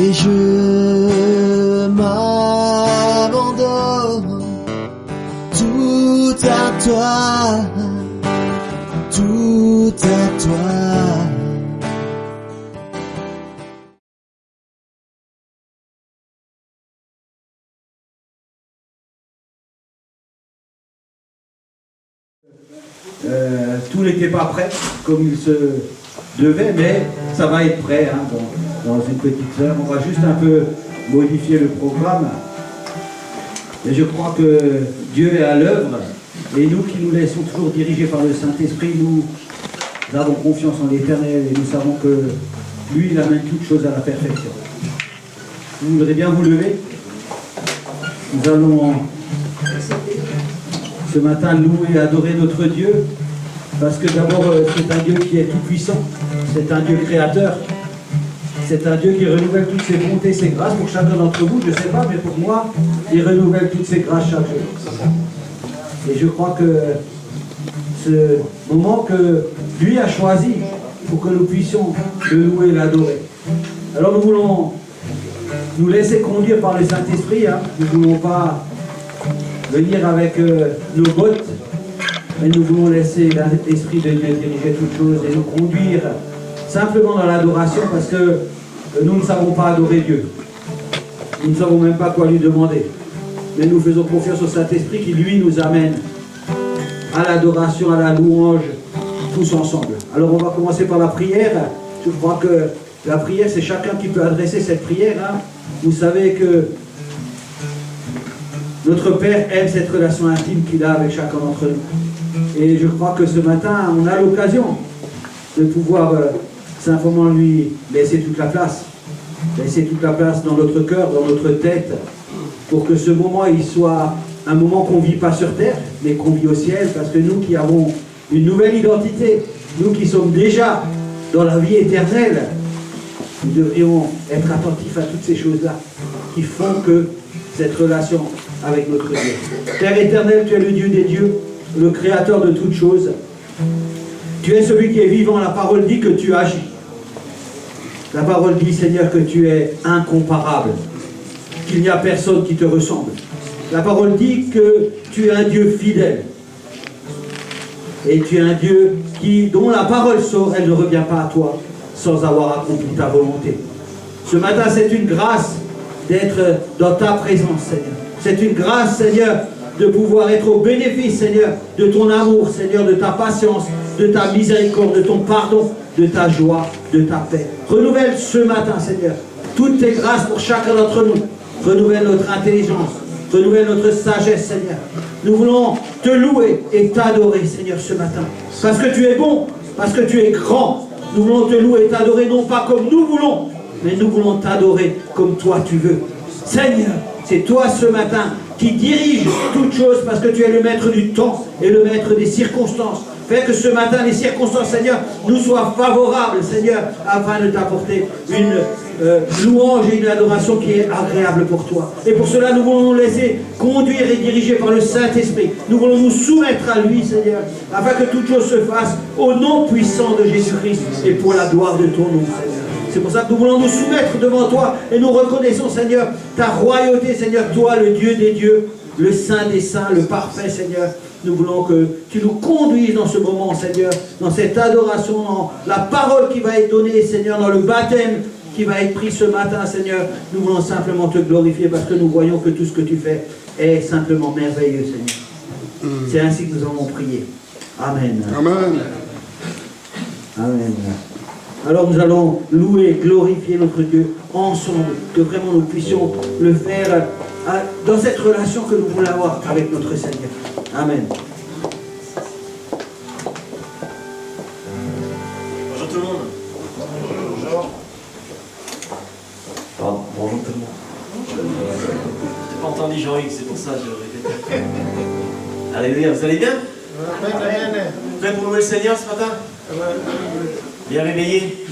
et je m'abandonne tout à toi, tout à toi. Tout n'était pas prêt comme il se devait, mais ça va être prêt hein, dans une petite heure. On va juste un peu modifier le programme. Et je crois que Dieu est à l'œuvre, et nous qui nous laissons toujours diriger par le Saint-Esprit, nous avons confiance en l'Éternel et nous savons que lui, il amène toutes choses à la perfection. Vous voudrez bien vous lever? Nous allons ce matin louer et adorer notre Dieu, parce que d'abord c'est un Dieu qui est tout puissant, c'est un Dieu créateur, c'est un Dieu qui renouvelle toutes ses bontés, ses grâces pour chacun d'entre vous, je ne sais pas, mais pour moi, il renouvelle toutes ses grâces chaque jour. Et je crois que ce moment que lui a choisi pour que nous puissions le louer et l'adorer. Alors nous voulons nous laisser conduire par le Saint-Esprit, hein. Nous ne voulons pas venir avec nos bottes, mais nous voulons laisser l'Esprit de Dieu diriger toutes choses et nous conduire simplement dans l'adoration, parce que nous ne savons pas adorer Dieu. Nous ne savons même pas quoi lui demander. Mais nous faisons confiance au Saint-Esprit qui, lui, nous amène à l'adoration, à la louange, tous ensemble. Alors on va commencer par la prière. Je crois que la prière, c'est chacun qui peut adresser cette prière. Hein. Vous savez que notre Père aime cette relation intime qu'il a avec chacun d'entre nous. Et je crois que ce matin, on a l'occasion de pouvoir simplement lui laisser toute la place. Laisser toute la place dans notre cœur, dans notre tête, pour que ce moment, il soit un moment qu'on ne vit pas sur terre, mais qu'on vit au ciel, parce que nous qui avons une nouvelle identité, nous qui sommes déjà dans la vie éternelle, nous devrions être attentifs à toutes ces choses-là, qui font que cette relation avec notre Dieu. Père éternel, tu es le Dieu des dieux, le créateur de toutes choses. Tu es celui qui est vivant. La parole dit que tu agis. La parole dit, Seigneur, que tu es incomparable, qu'il n'y a personne qui te ressemble. La parole dit que tu es un Dieu fidèle. Et tu es un Dieu dont la parole sort, elle ne revient pas à toi sans avoir accompli ta volonté. Ce matin, c'est une grâce d'être dans ta présence, Seigneur. C'est une grâce, Seigneur, de pouvoir être au bénéfice, Seigneur, de ton amour, Seigneur, de ta patience, de ta miséricorde, de ton pardon, de ta joie, de ta paix. Renouvelle ce matin, Seigneur, toutes tes grâces pour chacun d'entre nous. Renouvelle notre intelligence, renouvelle notre sagesse, Seigneur. Nous voulons te louer et t'adorer, Seigneur, ce matin. Parce que tu es bon, parce que tu es grand. Nous voulons te louer et t'adorer, non pas comme nous voulons, mais nous voulons t'adorer comme toi tu veux. Seigneur, c'est toi ce matin qui dirige toutes choses, parce que tu es le maître du temps et le maître des circonstances. Fais que ce matin, les circonstances, Seigneur, nous soient favorables, Seigneur, afin de t'apporter une louange et une adoration qui est agréable pour toi. Et pour cela, nous voulons nous laisser conduire et diriger par le Saint-Esprit. Nous voulons nous soumettre à lui, Seigneur, afin que toutes choses se fassent au nom puissant de Jésus-Christ et pour la gloire de ton nom, Seigneur. C'est pour ça que nous voulons nous soumettre devant toi et nous reconnaissons, Seigneur, ta royauté, Seigneur, toi, le Dieu des dieux, le Saint des saints, le parfait, Seigneur. Nous voulons que tu nous conduises dans ce moment, Seigneur, dans cette adoration, dans la parole qui va être donnée, Seigneur, dans le baptême qui va être pris ce matin, Seigneur. Nous voulons simplement te glorifier parce que nous voyons que tout ce que tu fais est simplement merveilleux, Seigneur. C'est ainsi que nous avons prié. Amen. Amen. Amen. Alors nous allons louer, glorifier notre Dieu ensemble, que vraiment nous puissions le faire dans cette relation que nous voulons avoir avec notre Seigneur. Amen. Bonjour tout le monde. Bonjour. Pardon, bonjour tout le monde. Je n'ai pas entendu Jean-Hugues, c'est pour ça que je répète. Alléluia, vous allez bien? Prêts pour louer le Seigneur ce matin? Bien réveillé?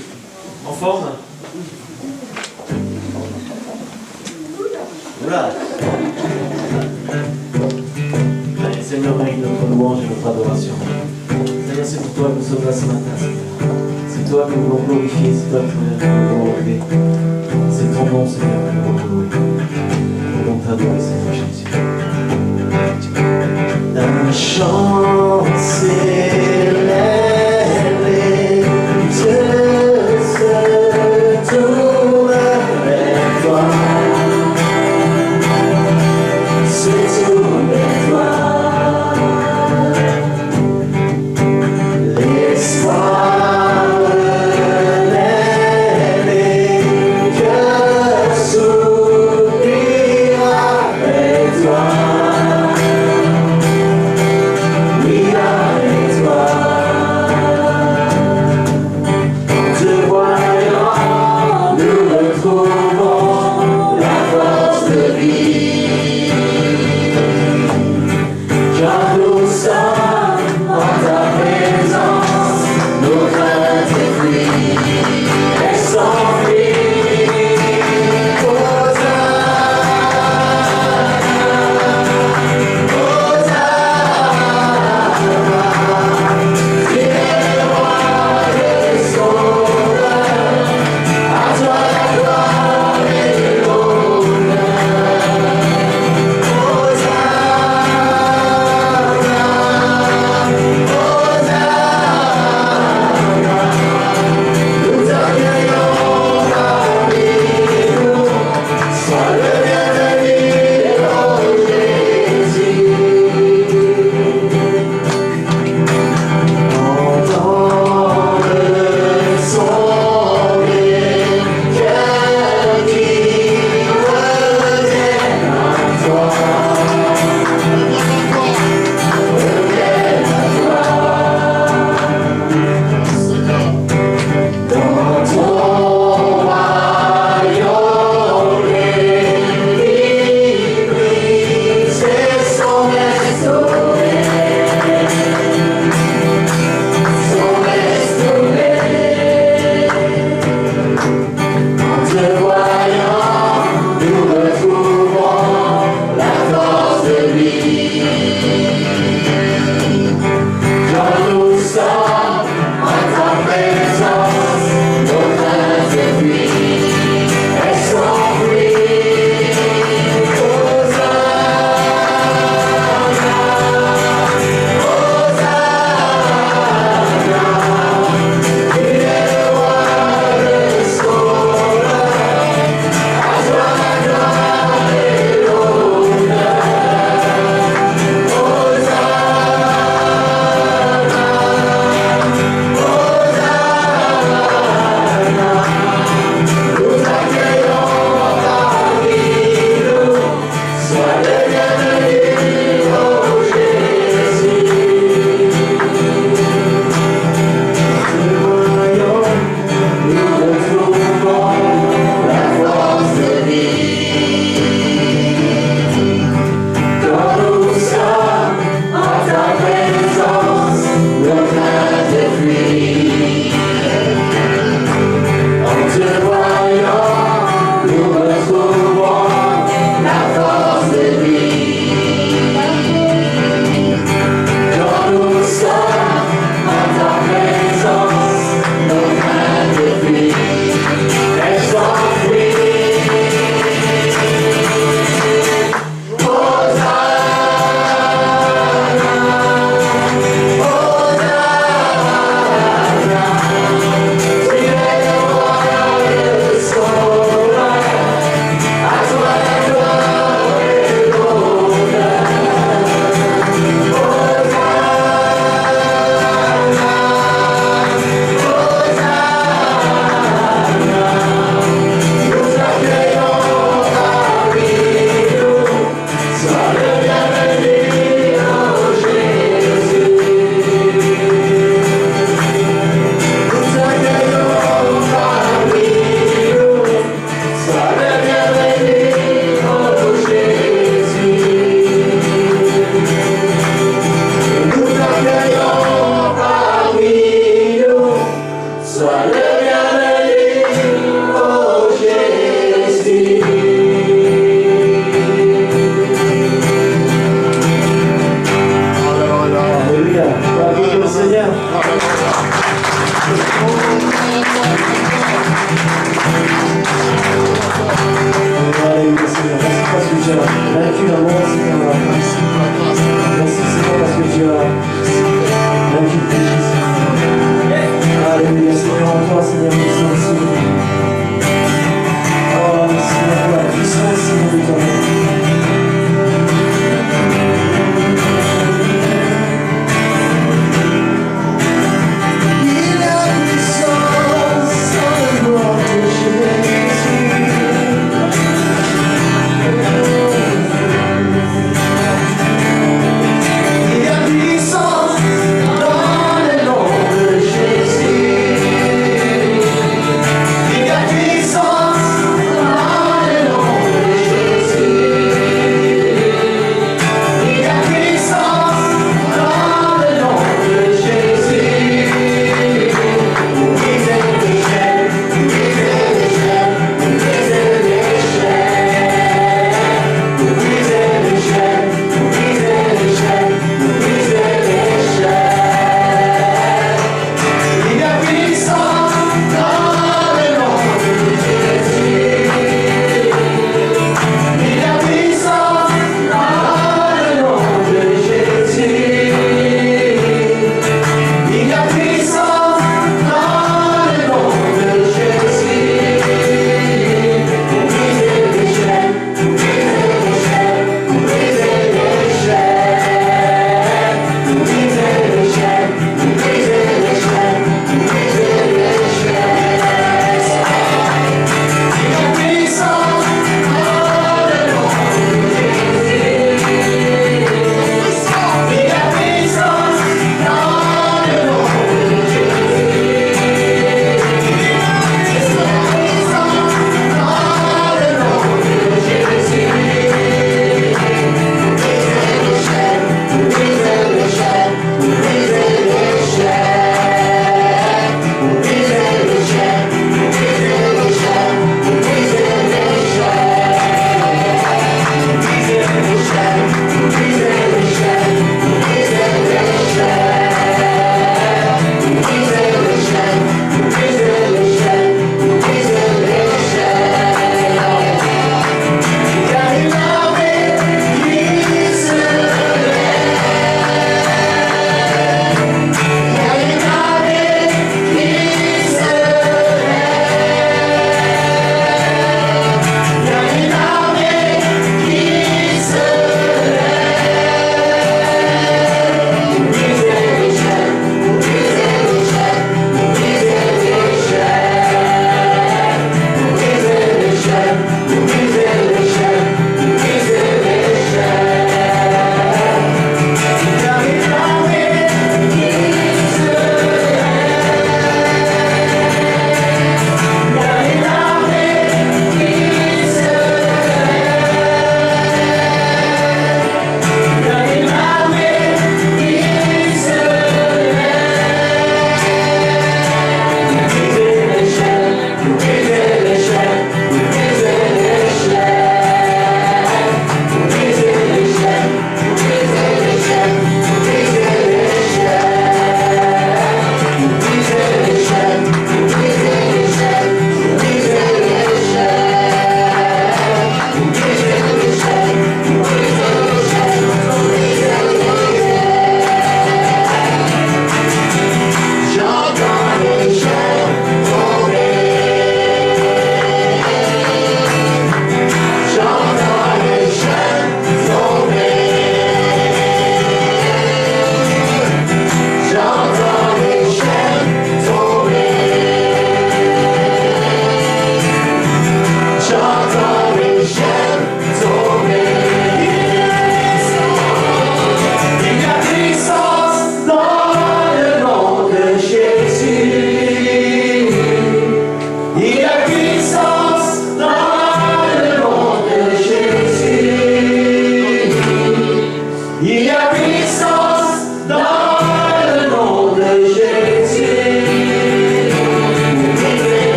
En forme? Voilà. Allez, Seigneur, mérite notre louange et notre adoration. Seigneur, c'est pour toi que nous sommes là ce matin, Seigneur. C'est toi que nous voulons glorifier, c'est toi que nous voulons louer. C'est ton nom, Seigneur, pour t'adorer, Seigneur Jésus. Un chant s'élève, Dieu se tourne vers toi, se tourne vers toi. L'espoir relève, que s'ouvrira avec toi.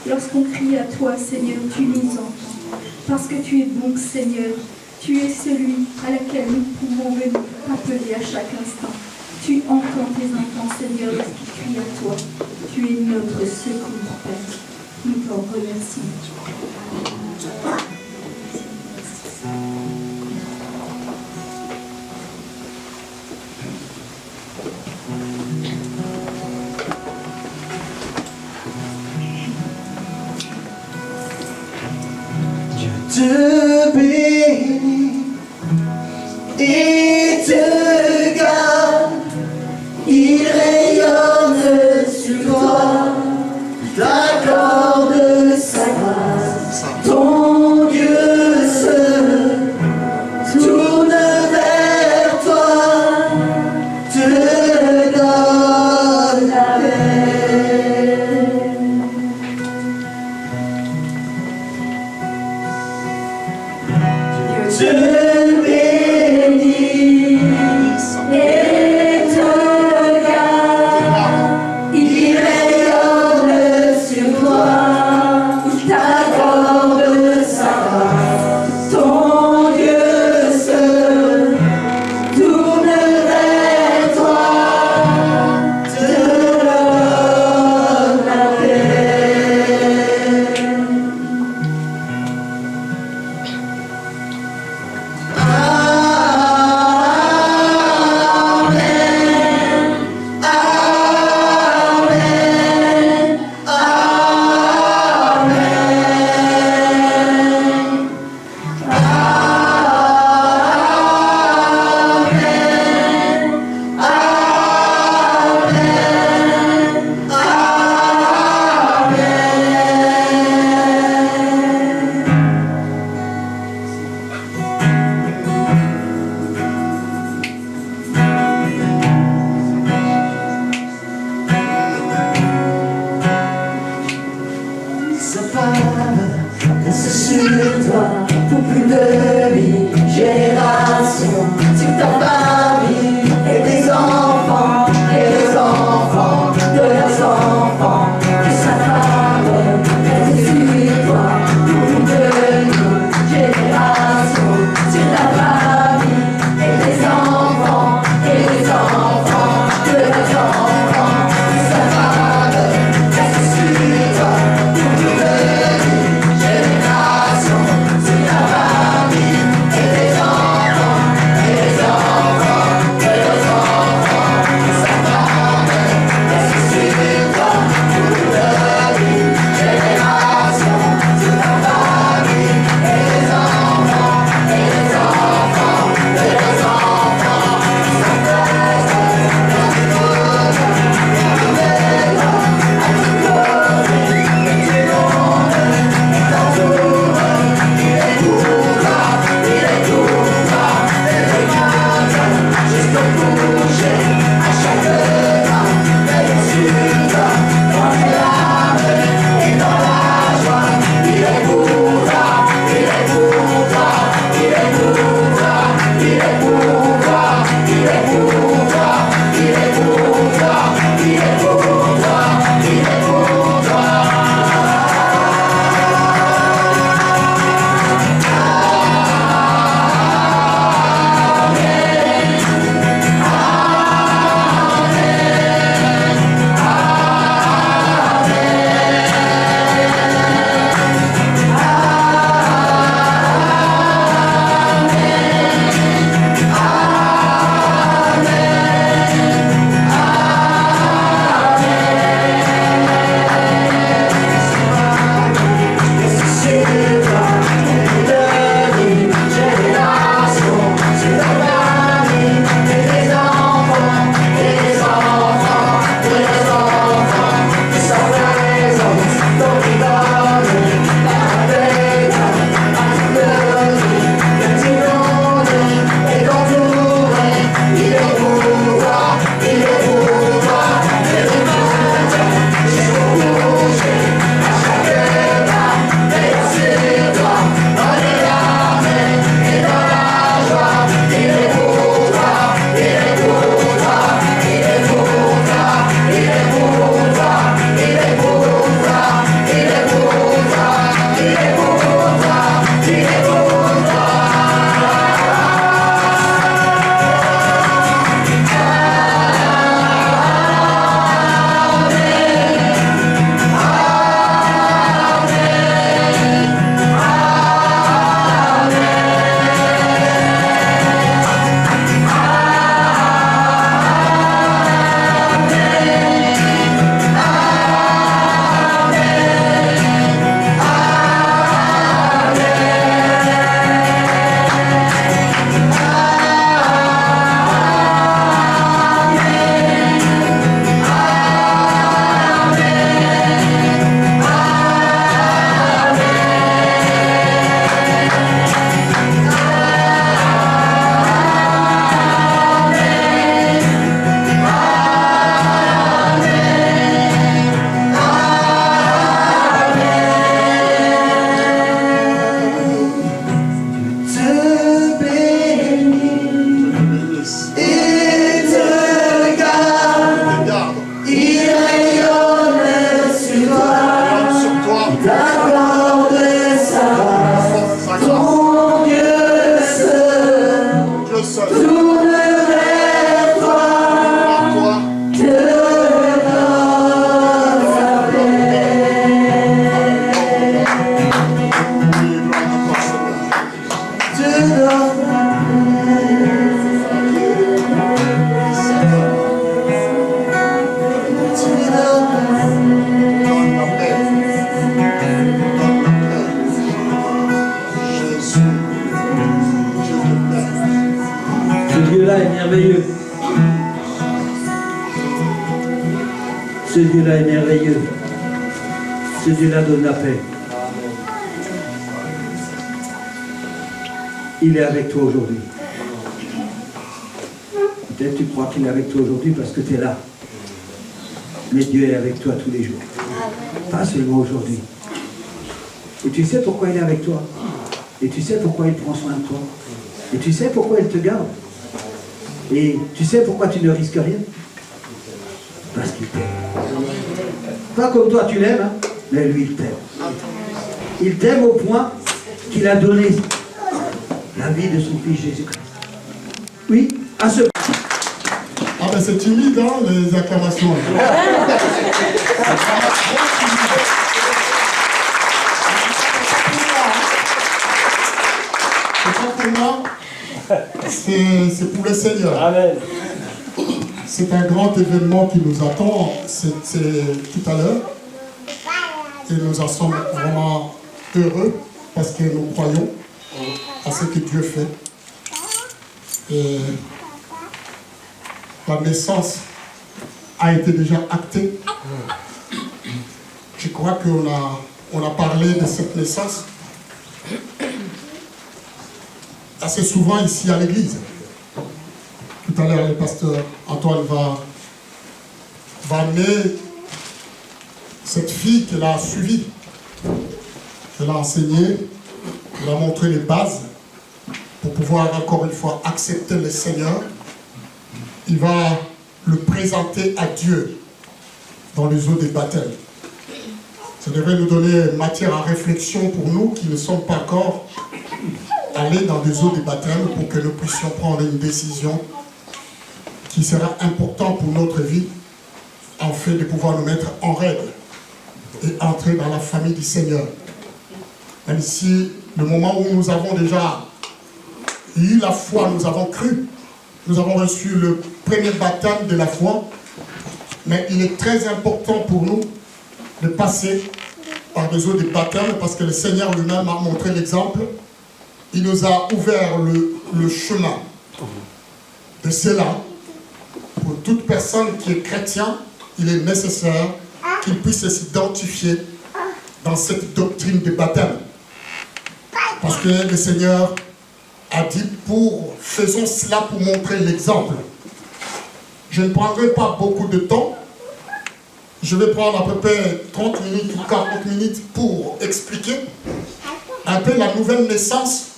Lorsqu'on crie à toi, Seigneur, tu nous entends. Parce que tu es bon, Seigneur. Tu es celui à laquelle nous pouvons venir appeler à chaque instant. Tu entends tes enfants, Seigneur, lorsqu'ils crient à toi. Tu es notre secours, Père. Nous t'en remercions. te bénit et te garde, il rayonne sur toi, t'accorde sa grâce, ton Dieu se tourne vers toi, te donne la paix. Dieu te bénit et te garde, il rayonne sur toi, il t'accorde sa grâce, ton Dieu se tourne vers toi, te donne la paix. Sa femme reste sur toi pour plus de 1000 générations, sur ta famille et tes enfants et les enfants de leurs enfants. Que sa femme reste sur toi pour plus de 1000 générations, sur ta famille et tes enfants et les enfants de leurs enfants. Que sa femme reste sur toi. Génération, c'est la famille. t'accorde ça, ton Dieu seul, tourne vers toi, te donne sa paix, te donne Ce Dieu-là est merveilleux. Ce Dieu-là est merveilleux. Ce Dieu-là donne la paix. Il est avec toi aujourd'hui. Peut-être tu crois qu'il est avec toi aujourd'hui parce que tu es là. Mais Dieu est avec toi tous les jours. Pas seulement aujourd'hui. Et tu sais pourquoi il est avec toi. Et tu sais pourquoi il prend soin de toi. Et tu sais pourquoi il te garde. Et tu sais pourquoi tu ne risques rien. Parce qu'il t'aime. Pas comme toi tu l'aimes, hein, mais lui il t'aime. Il t'aime au point qu'il a donné la vie de son fils Jésus-Christ. Oui, à ce... Ah ben c'est timide, hein, les acclamations. C'est pas pour moi, c'est pour le Seigneur. Amen. C'est un grand événement qui nous attend, c'est tout à l'heure. Et nous en sommes vraiment heureux parce que nous croyons à ce que Dieu fait. Et la naissance a été déjà actée. Je crois qu'on a parlé de cette naissance assez souvent ici à l'église. Tout à l'heure, le pasteur Antoine va amener cette fille qu'elle a suivie. Elle a enseigné, elle a montré les bases pour pouvoir encore une fois accepter le Seigneur. Il va le présenter à Dieu dans les eaux des baptêmes. Ça devrait nous donner matière à réflexion pour nous qui ne sommes pas encore allés dans des eaux des baptêmes pour que nous puissions prendre une décision qui sera importante pour notre vie en fait de pouvoir nous mettre en règle et entrer dans la famille du Seigneur. Même si le moment où nous avons déjà eu la foi, nous avons cru, nous avons reçu le premier baptême de la foi, mais il est très important pour nous de passer par des eaux de baptême parce que le Seigneur lui-même a montré l'exemple. Il nous a ouvert le chemin de cela. Pour toute personne qui est chrétien, il est nécessaire qu'il puisse s'identifier dans cette doctrine de baptême. Parce que le Seigneur a dit, faisons cela pour montrer l'exemple. Je ne prendrai pas beaucoup de temps. Je vais prendre à peu près 30 minutes ou 40 minutes pour expliquer un peu la nouvelle naissance.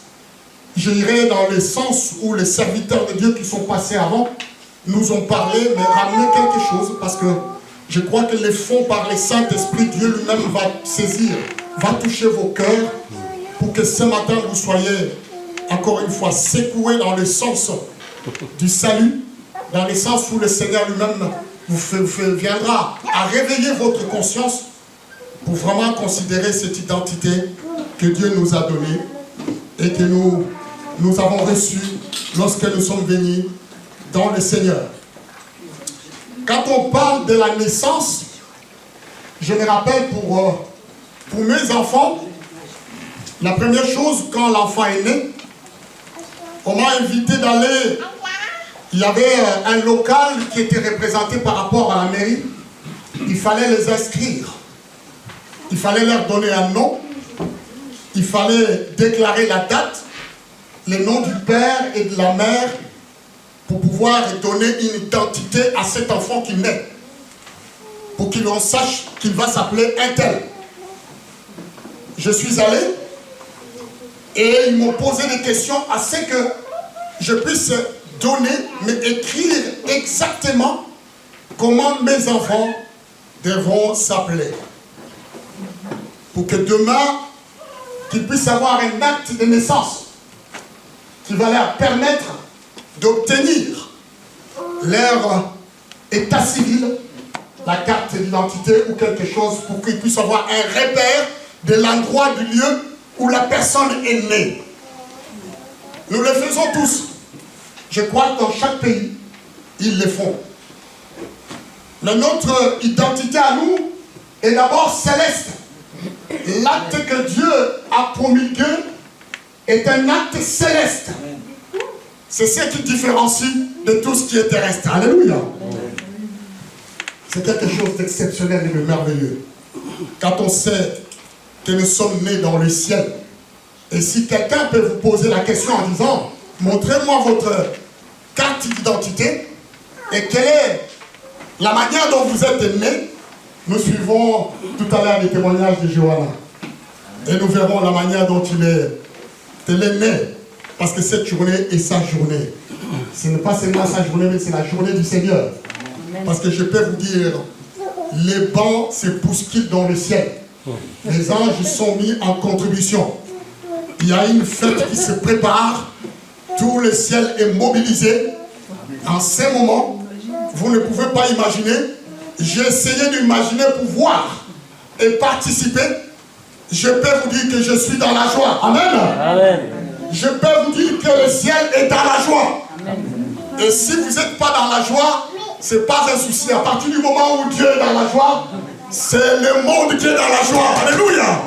J'irai dans le sens où les serviteurs de Dieu qui sont passés avant nous ont parlé, mais ramener quelque chose, parce que je crois que les fonds par le Saint-Esprit, Dieu lui-même va saisir, va toucher vos cœurs, pour que ce matin vous soyez encore une fois secoués dans le sens du salut, dans le sens où le Seigneur lui-même viendra à réveiller votre conscience pour vraiment considérer cette identité que Dieu nous a donnée et que nous avons reçue lorsque nous sommes venus dans le Seigneur. Quand on parle de la naissance, je me rappelle pour mes enfants, la première chose quand l'enfant est né, on m'a invité d'aller. Il y avait un local qui était représenté par rapport à la mairie. Il fallait les inscrire. Il fallait leur donner un nom. Il fallait déclarer la date, le nom du père et de la mère pour pouvoir donner une identité à cet enfant qui naît. Pour qu'il en sache qu'il va s'appeler un tel. Je suis allé et ils m'ont posé des questions à ce que je puisse donner, mais écrire exactement comment mes enfants devront s'appeler. pour que demain, qu'ils puissent avoir un acte de naissance qui va leur permettre d'obtenir leur état civil, la carte d'identité ou quelque chose pour qu'ils puissent avoir un repère de l'endroit du lieu où la personne est née. Nous le faisons tous. Je crois que dans chaque pays, ils le font. Mais notre identité à nous est d'abord céleste. L'acte que Dieu a promulgué est un acte céleste. C'est ce qui différencie de tout ce qui est terrestre. Alléluia. C'est quelque chose d'exceptionnel et de merveilleux. Quand on sait que nous sommes nés dans le ciel. Et si quelqu'un peut vous poser la question en disant, montrez-moi votre carte d'identité et quelle est la manière dont vous êtes né, nous suivons tout à l'heure les témoignages de Johanna. Et nous verrons la manière dont il est né. Parce que cette journée est sa journée. Ce n'est pas seulement sa journée, mais c'est la journée du Seigneur. Parce que je peux vous dire, les bancs se bousculent dans le ciel. Les anges sont mis en contribution. Il y a une fête qui se prépare. Tout le ciel est mobilisé. En ces moments, vous ne pouvez pas imaginer. J'ai essayé d'imaginer pour voir et participer. Je peux vous dire que je suis dans la joie. Amen. Amen. Je peux vous dire que le ciel est dans la joie. Et si vous n'êtes pas dans la joie, ce n'est pas un souci. À partir du moment où Dieu est dans la joie, c'est le monde qui est dans la joie. Alléluia.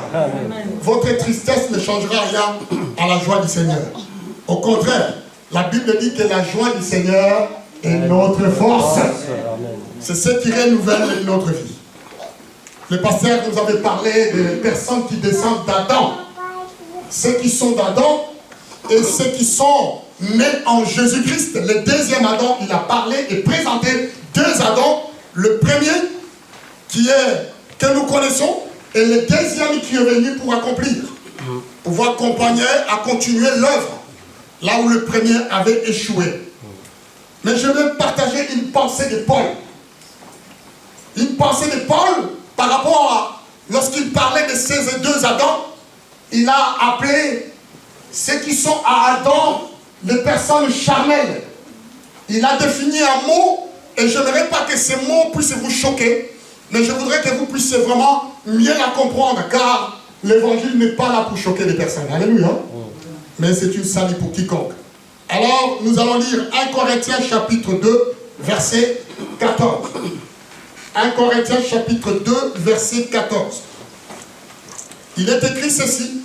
Votre tristesse ne changera rien à la joie du Seigneur. Au contraire, la Bible dit que la joie du Seigneur est notre force. C'est ce qui renouvelle notre vie. Le pasteur nous avait parlé des personnes qui descendent d'Adam. Ceux qui sont d'Adam et ceux qui sont nés en Jésus-Christ. Le deuxième Adam, il a parlé et présenté deux Adams. Le premier que nous connaissons et le deuxième qui est venu pour accomplir, pouvoir accompagner à continuer l'œuvre là où le premier avait échoué. Mais je vais partager une pensée de Paul. Une pensée de Paul par rapport à lorsqu'il parlait de ces deux Adams, il a appelé ceux qui sont à Adam des personnes charnelles. Il a défini un mot et je n'aimerais pas que ce mot puisse vous choquer, mais je voudrais que vous puissiez vraiment mieux la comprendre, car l'évangile n'est pas là pour choquer les personnes. Alléluia. Mais c'est une salut pour quiconque. Alors, nous allons lire 1 Corinthiens chapitre 2, verset 14. 1 Corinthiens chapitre 2, verset 14. Il est écrit ceci.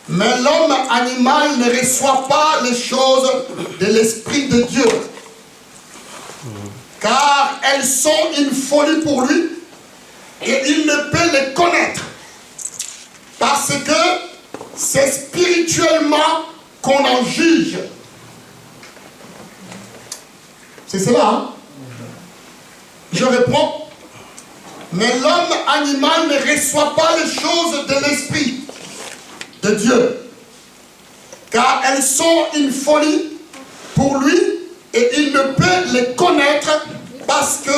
Mais l'homme animal ne reçoit pas les choses de l'Esprit de Dieu, car elles sont une folie pour lui, et il ne peut les connaître, parce que c'est spirituellement qu'on en juge. C'est cela, hein? Je réponds. Mais l'homme animal ne reçoit pas les choses de l'Esprit de Dieu, car elles sont une folie pour lui et il ne peut les connaître parce que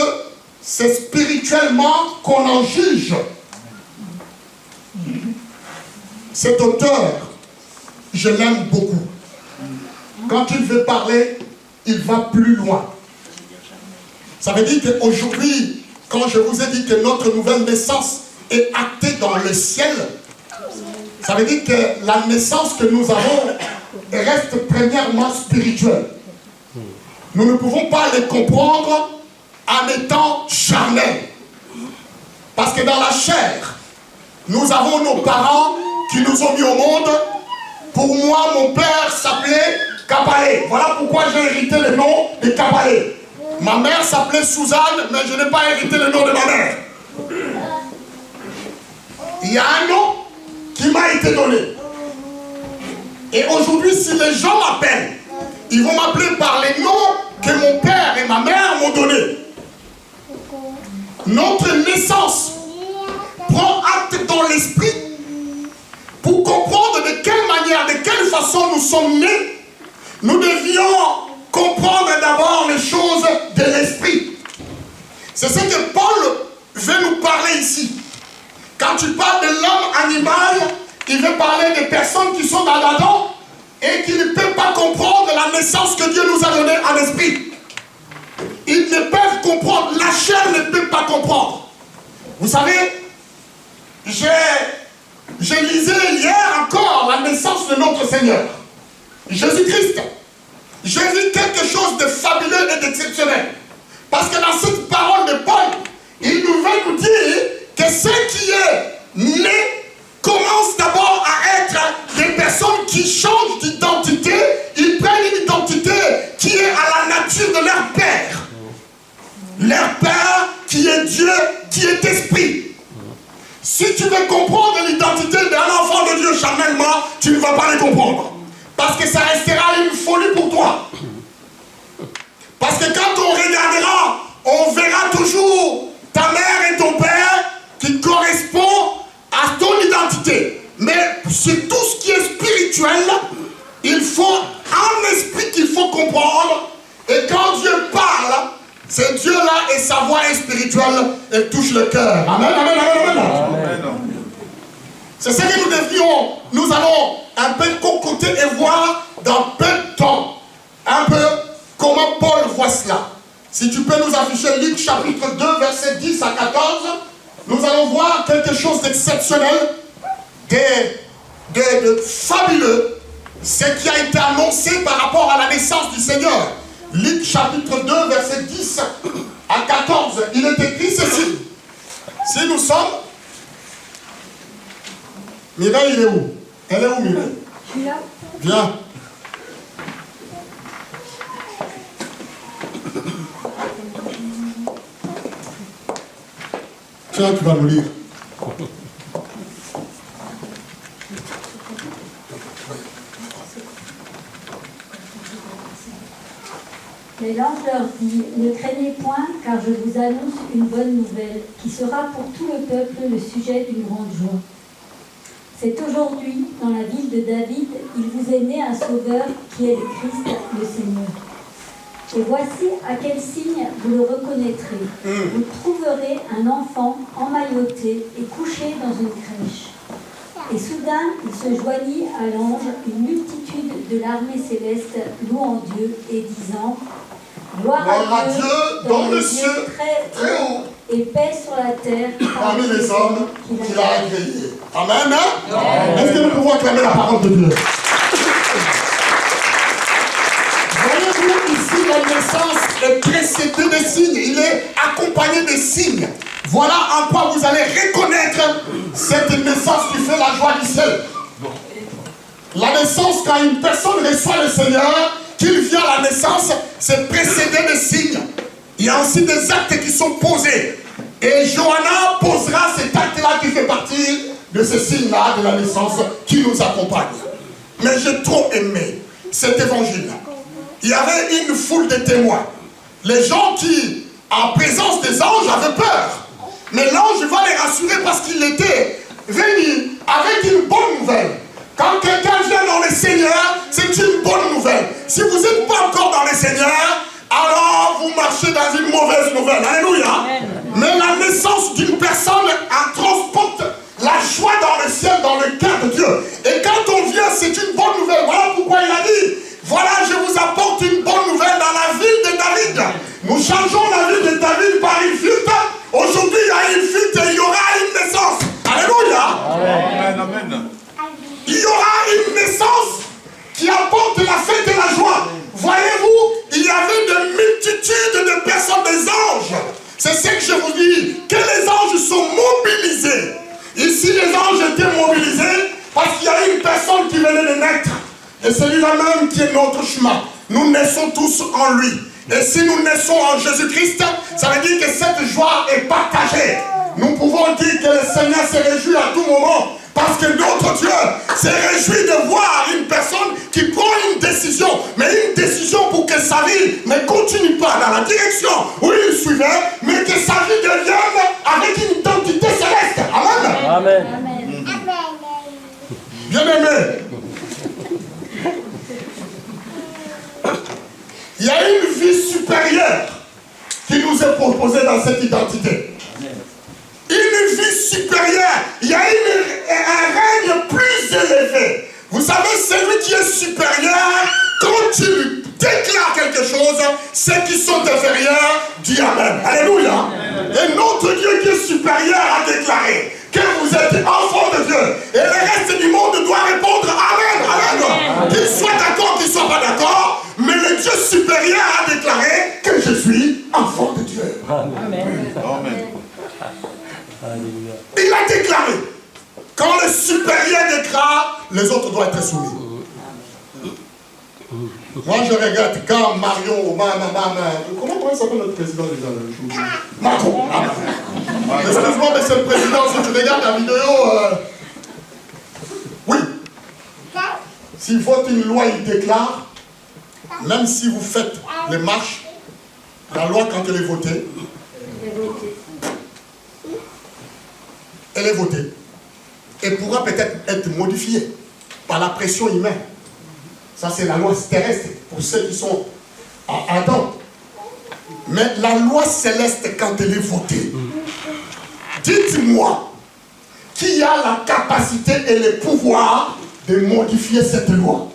c'est spirituellement qu'on en juge. Cet auteur, je l'aime beaucoup. Quand il veut parler, il va plus loin. Ça veut dire qu'aujourd'hui, quand je vous ai dit que notre nouvelle naissance est actée dans le ciel, ça veut dire que la naissance que nous avons reste premièrement spirituelle. Nous ne pouvons pas les comprendre en étant charnels. Parce que dans la chair, nous avons nos parents qui nous ont mis au monde. Pour moi, mon père s'appelait Kapalé. Voilà pourquoi j'ai hérité le nom de Kapalé. Ma mère s'appelait Suzanne, mais je n'ai pas hérité le nom de ma mère. Il y a un nom qui m'a été donné. Et aujourd'hui, si les gens m'appellent, ils vont m'appeler par les noms que mon père et ma mère m'ont donnés. Notre naissance prend acte dans l'esprit pour comprendre de quelle manière, de quelle façon nous sommes nés. Nous devions comprendre d'abord les choses de l'esprit. C'est ce que Paul veut nous parler ici. Quand quand tu parles de l'homme animal, il veut parler des personnes qui sont dans Adam et qui ne peuvent pas comprendre la naissance que Dieu nous a donnée en esprit. Ils ne peuvent comprendre, la chair ne peut pas comprendre. Vous savez, je lisais hier encore la naissance de notre Seigneur, Jésus-Christ. J'ai vu quelque chose de fabuleux et d'exceptionnel. Parce que dans cette parole de Paul, il nous veut nous dire que ce qui est né commence d'abord à être des personnes qui changent d'identité. Ils prennent une identité qui est à la nature de leur Père. Leur Père qui est Dieu, qui est esprit. Si tu veux comprendre l'identité d'un enfant de Dieu charnellement, tu ne vas pas le comprendre. Parce que ça restera une folie pour toi. Parce que quand on regardera, on verra toujours ta mère et ton père qui correspondent à ton identité. Mais c'est tout ce qui est spirituel, il faut un esprit qu'il faut comprendre. Et quand Dieu parle, c'est Dieu là et sa voix est spirituelle, elle touche le cœur. Amen, amen, amen, amen. C'est ce que nous devrions, nous allons un peu concocter et voir dans peu de temps, un peu comment Paul voit cela. Si tu peux nous afficher Luc chapitre 2, versets 10 à 14, nous allons voir quelque chose d'exceptionnel, de fabuleux, ce qui a été annoncé par rapport à la naissance du Seigneur. Luc chapitre 2, verset 10 à 14, il est écrit ceci. Si nous sommes... Mireille, il est où? Elle est où, Mireille? Je suis là. Viens. Tiens, tu vas nous lire. Mais l'ange leur dit, ne craignez point, car je vous annonce une bonne nouvelle, qui sera pour tout le peuple le sujet d'une grande joie. C'est aujourd'hui, dans la ville de David, il vous est né un sauveur qui est le Christ, le Seigneur. Et voici à quel signe vous le reconnaîtrez. Vous trouverez un enfant emmailloté et couché dans une crèche. Et soudain, il se joignit à l'ange une multitude de l'armée céleste louant Dieu et disant « Gloire à Dieu dans le ciel très haut et paix sur la terre parmi les hommes qu'il a agréés. » Amen, hein? Est-ce que nous pouvons acclamer la parole de Dieu? Voyez-vous ici, la naissance est précédée des signes. Il est accompagné des signes. Voilà en quoi vous allez reconnaître cette naissance qui fait la joie du ciel. La naissance, quand une personne reçoit le Seigneur, qu'il vient à la naissance, c'est précédé des signes. Il y a aussi des actes qui sont posés. Et Johanna posera cet acte-là qui fait partie de ces signes-là de la naissance qui nous accompagne. Mais j'ai trop aimé cet évangile. Il y avait une foule de témoins. Les gens qui, en présence des anges, avaient peur. Mais l'ange va les rassurer parce qu'il était venu avec une bonne nouvelle. Quand quelqu'un vient dans le Seigneur, c'est une bonne nouvelle. Si vous n'êtes pas encore dans le Seigneur, alors vous marchez dans une mauvaise nouvelle. Alléluia. Mais la naissance d'une personne transporte la joie dans le ciel, dans le cœur de Dieu. Et quand on vient, c'est une bonne nouvelle. Voilà pourquoi il a dit, voilà, je vous apporte une bonne nouvelle dans la ville de David. Nous changeons la ville de David par une flûte. Aujourd'hui, il y a une flûte et il y aura une naissance. Alléluia. Amen, amen. Il y aura une naissance qui apporte la fête et la joie. Voyez-vous, il y avait de multitudes de personnes, des anges. C'est ce que je vous dis, que les anges sont mobilisés. Ici, les anges étaient mobilisés parce qu'il y a une personne qui venait de naître. Et celui-là même qui est notre chemin. Nous naissons tous en lui. Et si nous naissons en Jésus-Christ, ça veut dire que cette joie est partagée. Nous pouvons dire que le Seigneur se réjouit à tout moment. Parce que notre Dieu s'est réjoui de voir une personne qui prend une décision. Mais une décision pour que sa vie ne continue pas dans la direction où il suivait, mais que sa vie devienne avec une identité céleste. Amen. Amen. Bien aimé. Il y a une vie supérieure qui nous est proposée dans cette identité. Une vie supérieure. Il y inférieur, dis Amen. Alléluia. Et notre Dieu qui est supérieur a déclaré que vous êtes enfants de Dieu. Et le reste du monde doit répondre Amen. Amen. Qu'il soit d'accord, qu'il ne soit pas d'accord, mais le Dieu supérieur a déclaré que je suis enfant de Dieu. Amen. Il a déclaré. Quand le supérieur déclare, les autres doivent être soumis. Moi, je regarde quand Marion, comment il s'appelle notre président déjà? Macron. Excuse-moi, monsieur le président, si tu regardes la vidéo, oui. S'il vote une loi, il déclare, même si vous faites les marches, la loi, quand elle est votée, elle est votée. Elle pourra peut-être être modifiée par la pression humaine. Ça, c'est la loi terrestre pour ceux qui sont à Adam. Mais la loi céleste, quand elle est votée, dites-moi qui a la capacité et le pouvoir de modifier cette loi.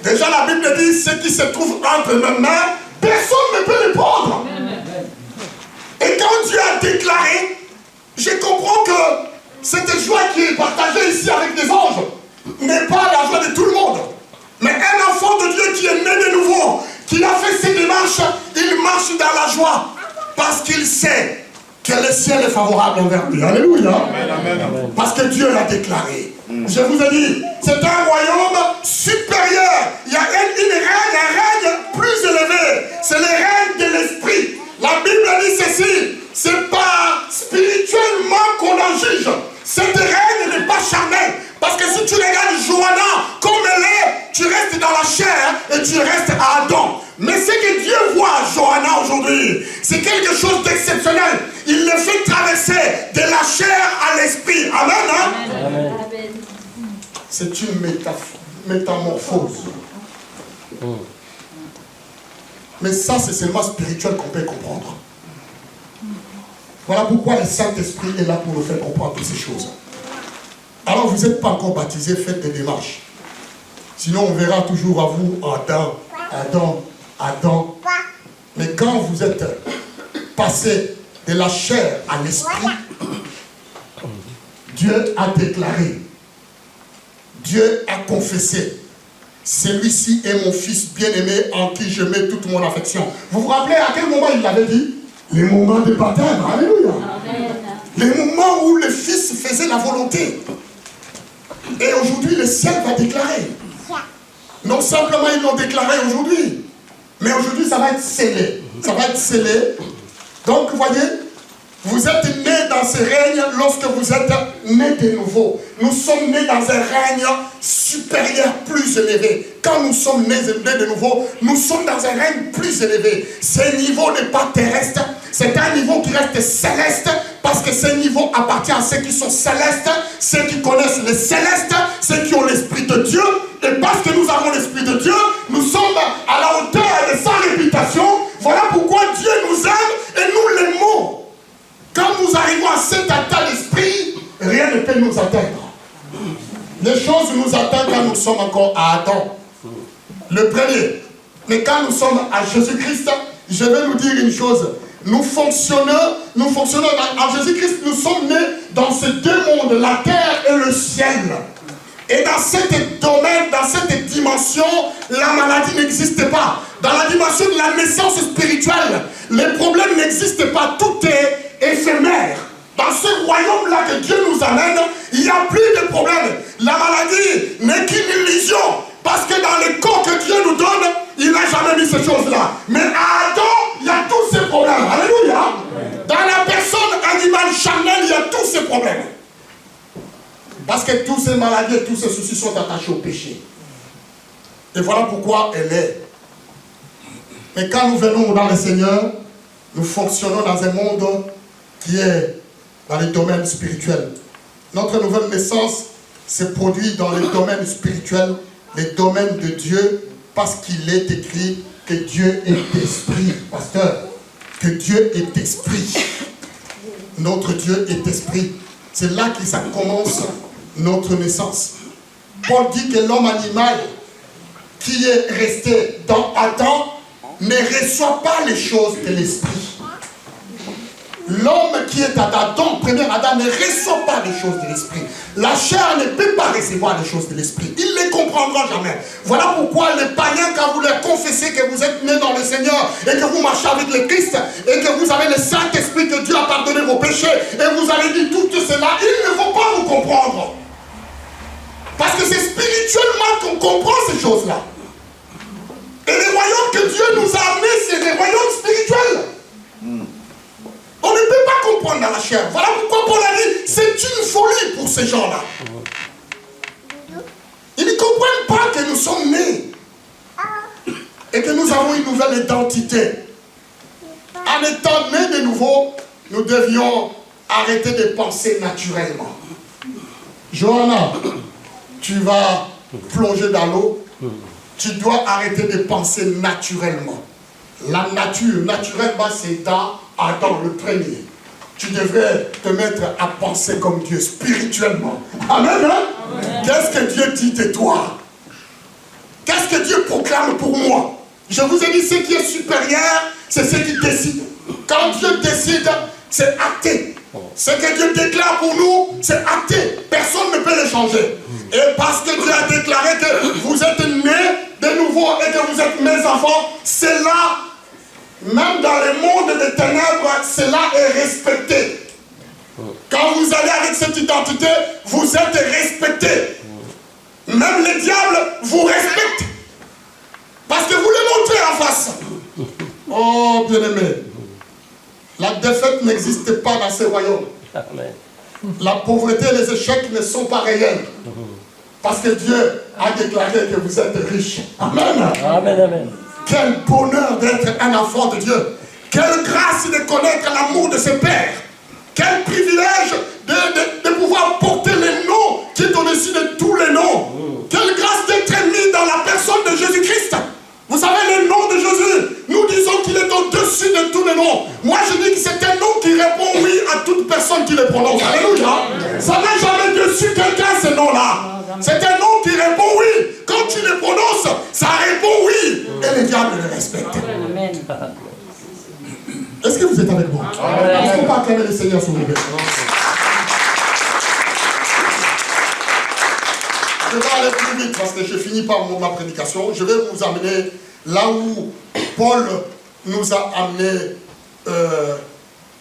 Déjà, la Bible dit ce qui se trouve entre mes mains, personne ne peut le prendre. Et quand Dieu a déclaré, je comprends que cette joie qui est partagée ici avec les anges n'est pas la joie de tout le monde. Mais un enfant de Dieu qui est né de nouveau, qui a fait ses démarches, il marche dans la joie. Parce qu'il sait que le ciel est favorable envers lui. Alléluia. Amen, amen, amen. Parce que Dieu l'a déclaré. Je vous ai dit, c'est un royaume supérieur. Il y a un règne plus élevé. C'est le règne de l'esprit. La Bible dit ceci. C'est pas spirituellement qu'on en juge. Cette règne n'est pas charnelle. Parce que si tu regardes Johanna comme elle est, tu restes dans la chair et tu restes à Adam. Mais ce que Dieu voit à Johanna aujourd'hui, c'est quelque chose d'exceptionnel. Il le fait traverser de la chair à l'esprit. Amen, hein? Amen. C'est une métamorphose. Mais ça, c'est seulement spirituel qu'on peut comprendre. Voilà pourquoi le Saint-Esprit est là pour nous faire comprendre toutes ces choses. Alors, vous n'êtes pas encore baptisé, faites des démarches. Sinon, on verra toujours à vous, Adam. Mais quand vous êtes passé de la chair à l'esprit, Dieu a déclaré, Dieu a confessé, celui-ci est mon fils bien-aimé en qui je mets toute mon affection. Vous vous rappelez à quel moment il l'avait dit? Les moments de baptême, alléluia. Amen. Les moments où le fils faisait la volonté. Et aujourd'hui, le ciel va déclarer. Non simplement ils l'ont déclaré aujourd'hui, mais aujourd'hui ça va être scellé. Ça va être scellé. Donc vous voyez, vous êtes nés dans ce règne lorsque vous êtes nés de nouveau. Nous sommes nés dans un règne supérieur plus élevé. Quand nous sommes nés de nouveau, nous sommes dans un règne plus élevé. Ce niveau n'est pas terrestre, c'est un niveau qui reste céleste, parce que ce niveau appartient à ceux qui sont célestes, ceux qui connaissent le céleste, ceux qui ont l'Esprit de Dieu. Et parce que nous avons l'Esprit de Dieu, nous sommes à la hauteur de sa réputation. Voilà pourquoi Dieu nous aime et nous l'aimons. Quand nous arrivons à cet état d'esprit, rien ne peut nous atteindre. Les choses nous atteignent quand nous sommes encore à Adam, le premier. Mais quand nous sommes à Jésus-Christ, je vais nous dire une chose. Nous fonctionnons en Jésus-Christ, nous sommes nés dans ces deux mondes, la terre et le ciel. Et dans cet domaine, dans cette dimension, la maladie n'existe pas. Dans la dimension de la naissance spirituelle, les problèmes n'existent pas, tout est éphémère. Dans ce royaume-là que Dieu nous amène, il n'y a plus de problème. La maladie n'est qu'une illusion. Parce que dans le corps que Dieu nous donne, il n'a jamais mis ces choses-là. Mais à Adam, il y a tous ces problèmes. Alléluia. Dans la personne animale charnelle, il y a tous ces problèmes. Parce que toutes ces maladies et tous ces soucis sont attachés au péché. Et voilà pourquoi elle est. Mais quand nous venons dans le Seigneur, nous fonctionnons dans un monde qui est dans le domaine spirituel. Notre nouvelle naissance se produit dans le domaine spirituel, le domaine de Dieu, parce qu'il est écrit que Dieu est esprit. Pasteur, que Dieu est esprit. Notre Dieu est esprit. C'est là que ça commence notre naissance. Paul dit que l'homme animal qui est resté dans Adam ne reçoit pas les choses de l'esprit. L'homme qui est Adam, premier Adam, ne reçoit pas les choses de l'esprit. La chair ne peut pas recevoir les choses de l'esprit. Il ne les comprendra jamais. Voilà pourquoi les païens, quand vous leur confessez que vous êtes nés dans le Seigneur et que vous marchez avec le Christ et que vous avez le Saint-Esprit, que Dieu a pardonné vos péchés et vous avez dit tout cela, ils ne vont pas vous comprendre. Parce que c'est spirituellement qu'on comprend ces choses-là. Et les royaumes que Dieu nous a amenés, c'est des royaumes spirituels. On ne peut pas comprendre dans la chair. Voilà pourquoi Paul a dit, c'est une folie pour ces gens-là. Ils ne comprennent pas que nous sommes nés et que nous avons une nouvelle identité. En étant nés de nouveau, nous devions arrêter de penser naturellement. Johanna, tu vas plonger dans l'eau, tu dois arrêter de penser naturellement. La nature, naturellement, c'est dans Adam, le premier. Tu devrais te mettre à penser comme Dieu, spirituellement. Amen, hein? Amen. Qu'est-ce que Dieu dit de toi? Qu'est-ce que Dieu proclame pour moi? Je vous ai dit, ce qui est supérieur, c'est ce qui décide. Quand Dieu décide, c'est acté. Ce que Dieu déclare pour nous, c'est acté. Personne ne peut le changer. Et parce que Dieu a déclaré que vous êtes nés de nouveau et que vous êtes mes enfants, c'est là. Même dans le monde des ténèbres, cela est respecté. Quand vous allez avec cette identité, vous êtes respecté. Même les diables vous respectent. Parce que vous les montrez en face. Oh, bien-aimé, la défaite n'existe pas dans ces royaumes. La pauvreté et les échecs ne sont pas réels. Parce que Dieu a déclaré que vous êtes riches. Amen. Amen, amen. Quel bonheur d'être un enfant de Dieu. Quelle grâce de connaître l'amour de ses pères. Quel privilège de pouvoir porter le nom qui est au-dessus de tous les noms. Quelle grâce d'être mis dans la personne de Jésus-Christ. Vous savez, le nom de Jésus, nous disons qu'il est au-dessus de tous les noms. Moi, je dis que c'est un nom qui répond oui à toute personne qui le prononce. Alléluia. Ça n'a jamais dessus quelqu'un, ce nom-là. C'est un nom qui répond oui. Quand tu le prononces, ça répond oui. Et les diables le respectent. Est-ce que vous êtes avec moi? Est-ce qu'on peut acclamer le Seigneur sur le Père? Je vais aller plus vite parce que je finis par ma prédication. Je vais vous amener là où Paul nous a amené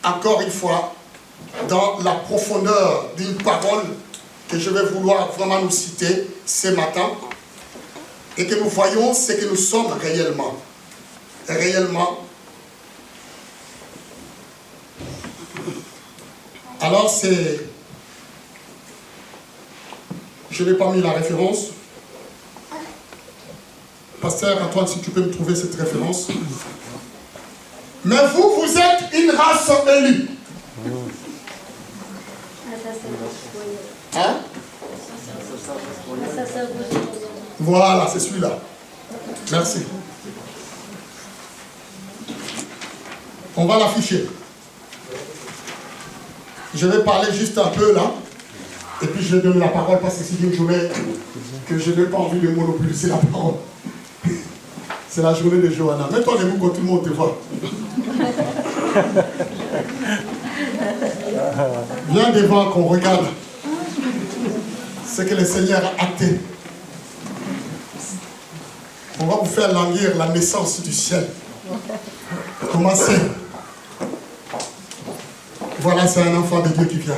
encore une fois dans la profondeur d'une parole que je vais vouloir vraiment nous citer ce matin et que nous voyons ce que nous sommes réellement. Réellement. Alors c'est... Je n'ai pas mis la référence. Pasteur Antoine, si tu peux me trouver cette référence. Mais vous, vous êtes une race élue. Hein? Voilà, c'est celui-là. Merci. On va l'afficher. Je vais parler juste un peu là. Et puis je vais donner la parole parce que c'est une journée que je n'ai pas envie de monopoliser la parole. C'est la journée de Johanna. Mets-toi debout quand tout le monde te voit. Viens devant qu'on regarde ce que le Seigneur a acté. On va vous faire languir la naissance du ciel. Commencez. Voilà, c'est un enfant de Dieu qui vient.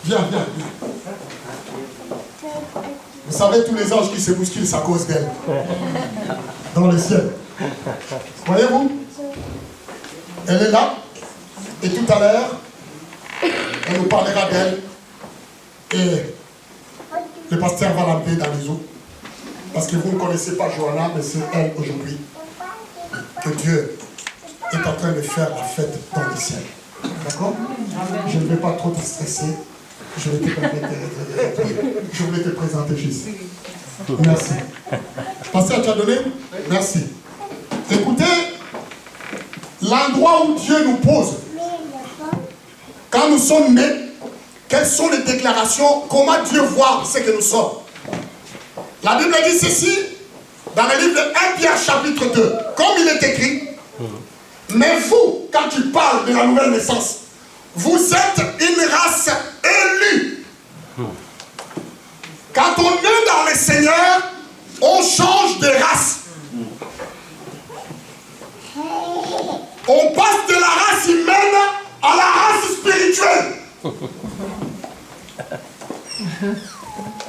Viens, viens, viens. Vous savez, tous les anges qui se bousculent, c'est à cause d'elle. Dans le ciel. Voyez-vous? Elle est là. Et tout à l'heure, elle nous parlera d'elle. Et le pasteur va l'amener dans les eaux. Parce que vous ne connaissez pas Johanna, mais c'est elle aujourd'hui que Dieu est en train de faire la fête dans le ciel. D'accord? Je ne vais pas trop te stresser. Je vais te permettre je voulais te présenter juste. Merci. Pasteur, tu as donné? Merci. Écoutez, l'endroit où Dieu nous pose, quand nous sommes nés, quelles sont les déclarations, comment Dieu voit ce que nous sommes. La Bible dit ceci, dans le livre de 1 Pierre chapitre 2, comme il est écrit, Mais vous, quand tu parles de la nouvelle naissance, vous êtes une race élue. Quand on est dans le Seigneur, on change de race. On passe de la race humaine à la race spirituelle.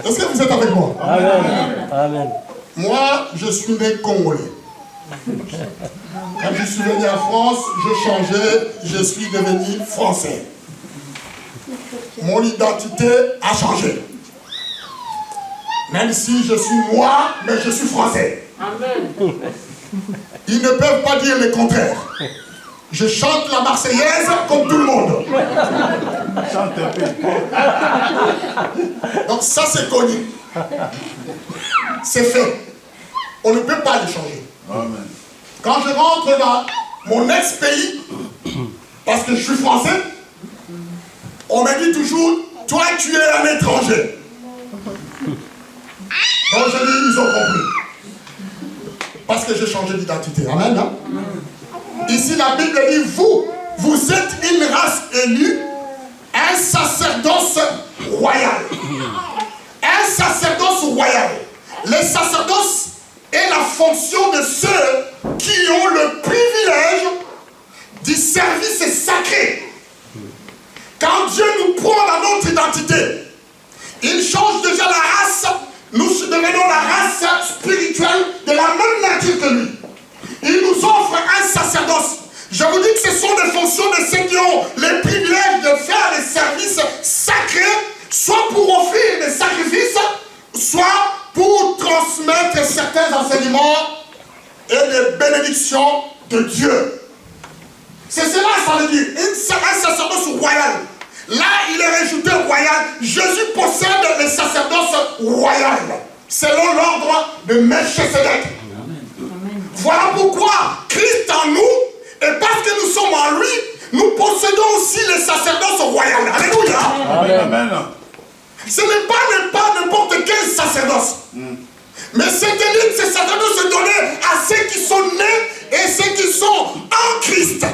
Est-ce que vous êtes avec moi? Amen. Amen. Moi, je suis né congolais. Quand je suis venu en France, je changeais, je suis devenu français. Mon identité a changé. Même si je suis noir, mais je suis français. Amen. Ils ne peuvent pas dire le contraire. Je chante la Marseillaise comme tout le monde. Donc ça c'est connu. C'est fait. On ne peut pas le changer. Amen. Quand je rentre dans mon ex-pays, parce que je suis français, on me dit toujours, toi tu es un étranger. Donc je dis, ils ont compris. Parce que j'ai changé d'identité. Amen. Hein? Ici la Bible dit, vous êtes une race élue, un sacerdoce royal. Un sacerdoce royal. Le sacerdoce est la fonction de ceux qui ont le privilège du service sacré. Quand Dieu nous prend dans notre identité, il change déjà la race. Nous devenons la race spirituelle de la même nature que lui. Il nous offre un sacerdoce. Je vous dis que ce sont des fonctions de ceux qui ont le privilège de faire des services sacrés, soit pour offrir des sacrifices, soit pour transmettre certains enseignements et des bénédictions de Dieu. C'est cela, ça veut dire, un sacerdoce royal. Là, il est rajouté royal. Jésus possède le sacerdoce royal, selon l'ordre de Melchisedec. Voilà pourquoi Christ en nous, et parce que nous sommes en lui, nous possédons aussi le sacerdoce royal. Alléluia. Amen. Ce n'est pas n'importe quel sacerdoce. Mais cette élite, ce sacerdoce est donné à ceux qui sont nés et ceux qui sont en Christ.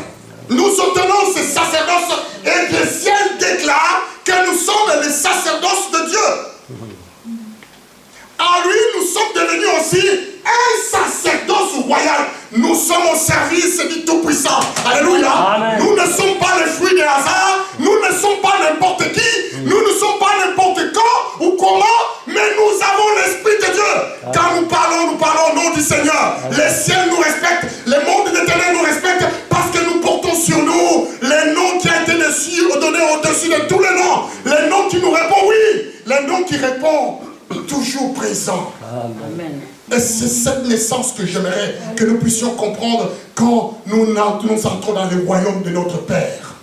Nous obtenons ce sacerdoce et le ciel déclare que nous sommes les sacerdoces de Dieu. En lui, nous sommes devenus aussi un sacerdoce royal. Nous sommes au service du Tout-Puissant. Alléluia. Amen. Nous ne sommes pas les fruits des hasards. Nous ne sommes pas n'importe qui. Nous ne sommes pas n'importe quand ou comment. Mais nous avons l'Esprit de Dieu. Quand nous parlons au nom du Seigneur. Les ciels nous respectent. Le monde éternel nous respecte. Parce que nous portons sur nous les noms qui ont été donnés au-dessus de tous les noms. Les noms qui nous répondent, oui. Les noms qui répondent. Toujours présent. Amen. Et c'est cette naissance que j'aimerais que nous puissions comprendre quand nous entrons dans le royaume de notre Père.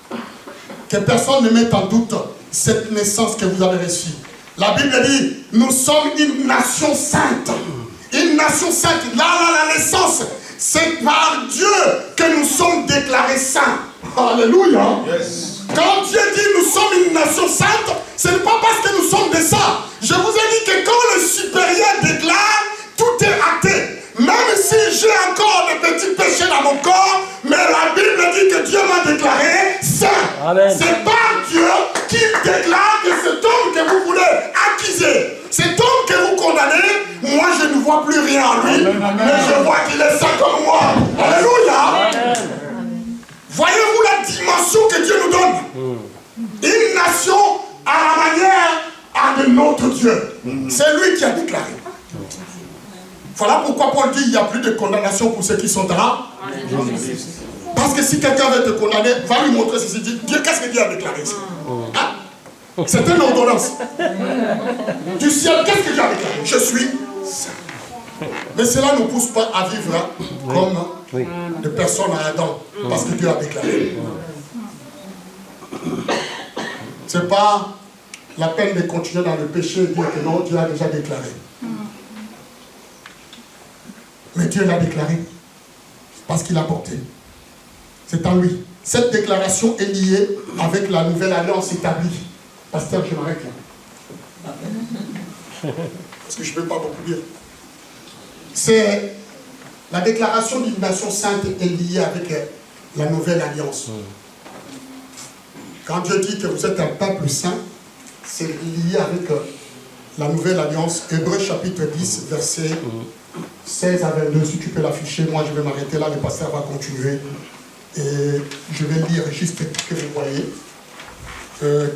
Que personne ne mette en doute cette naissance que vous avez reçue. La Bible dit, nous sommes une nation sainte. Une nation sainte. Là, la naissance, c'est par Dieu que nous sommes déclarés saints. Alléluia. Yes. Quand Dieu dit nous sommes une nation sainte, ce n'est pas parce que nous sommes des saints. Je vous ai dit que quand le supérieur déclare, tout est acté. Même si j'ai encore des petits péchés dans mon corps, mais la Bible dit que Dieu m'a déclaré saint. C'est par Dieu qu'il déclare que cet homme que vous voulez accuser, cet homme que vous condamnez, moi je ne vois plus rien en lui, mais je vois qu'il est saint comme moi. Alléluia. Voyez-vous la dimension que Dieu nous donne? Une nation à la manière de notre Dieu. C'est lui qui a déclaré. Voilà pourquoi Paul dit qu'il n'y a plus de condamnation pour ceux qui sont là. Parce que si quelqu'un veut te condamner, va lui montrer ceci. Dieu, qu'est-ce que Dieu a déclaré ici? Hein? C'est une ordonnance. Du ciel, qu'est-ce que Dieu a déclaré? Je suis saint. Mais cela ne nous pousse pas à vivre comme des personnes à Adam. Parce que Dieu a déclaré. Ce n'est pas la peine de continuer dans le péché et dire que non, Dieu a déjà déclaré. Mais Dieu l'a déclaré parce qu'il a porté. C'est en lui. Cette déclaration est liée avec la nouvelle alliance établie. Pasteur, je m'arrête là. Parce que je ne peux pas beaucoup dire. C'est la déclaration d'une nation sainte est liée avec la nouvelle alliance. Quand Dieu dit que vous êtes un peuple saint, c'est lié avec la nouvelle alliance. Hébreux chapitre 10, verset 16 à 22. Si tu peux l'afficher, moi je vais m'arrêter là, le pasteur va continuer. Et je vais lire juste que vous voyez.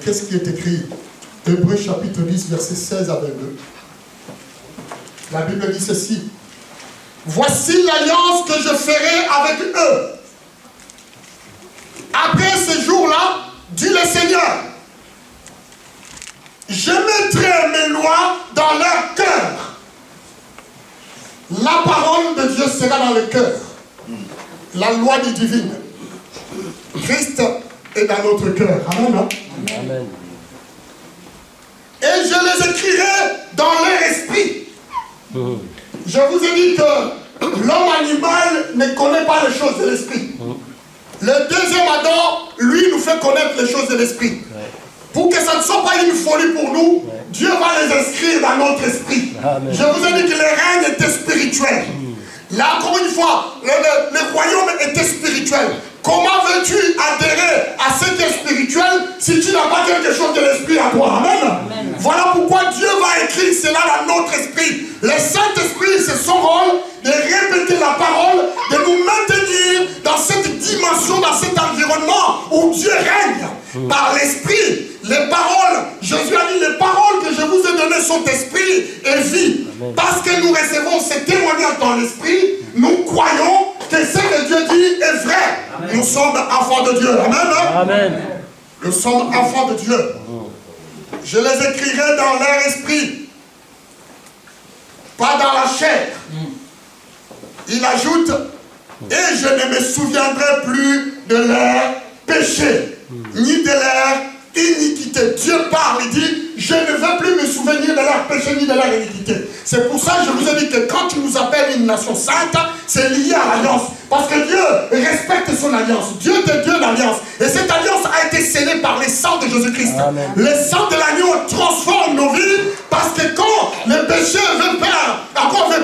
Qu'est-ce qui est écrit? Hébreux chapitre 10, verset 16 à 22. La Bible dit ceci. Voici l'alliance que je ferai avec eux. Après ces jours-là, dit le Seigneur, je mettrai mes lois dans leur cœur. La parole de Dieu sera dans le cœur. La loi divine. Christ est dans notre cœur. Amen. Amen. Et je les écrirai dans leur esprit. Je vous ai dit que l'homme animal ne connaît pas les choses de l'esprit. Le deuxième Adam, lui, nous fait connaître les choses de l'esprit. Pour que ça ne soit pas une folie pour nous, Dieu va les inscrire dans notre esprit. Amen. Je vous ai dit que le règne était spirituel. Là, encore une fois, le royaume était spirituel. Comment veux-tu adhérer à ce qui est spirituel si tu n'as pas quelque chose de l'esprit à toi? Amen. Amen. Voilà pourquoi Dieu va écrire cela dans notre esprit. Le Saint-Esprit, c'est son rôle de répéter la parole, de nous maintenir dans cette dimension, dans cet environnement où Dieu règne par l'esprit. Les paroles, Jésus a dit, les paroles que je vous ai données sont esprit et vie. Amen. Parce que nous recevons ces témoignages dans l'esprit, nous croyons que ce que Dieu dit est vrai. Amen. Nous sommes enfants de Dieu. Amen. Amen. Nous sommes enfants de Dieu. Je les écrirai dans leur esprit, pas dans la chair. Il ajoute, et je ne me souviendrai plus de leurs péchés, ni de leur iniquité. Dieu parle, il dit, je ne veux plus me souvenir de leurs péchés ni de leur iniquité. C'est pour ça que je vous ai dit que quand tu nous appelles une nation sainte, c'est lié à l'alliance. Parce que Dieu respecte son alliance. Dieu est Dieu l'alliance. Et cette alliance a été scellée par les sangs de Jésus-Christ. Le sang de l'agneau transforme nos vies. Parce que quand le péché veut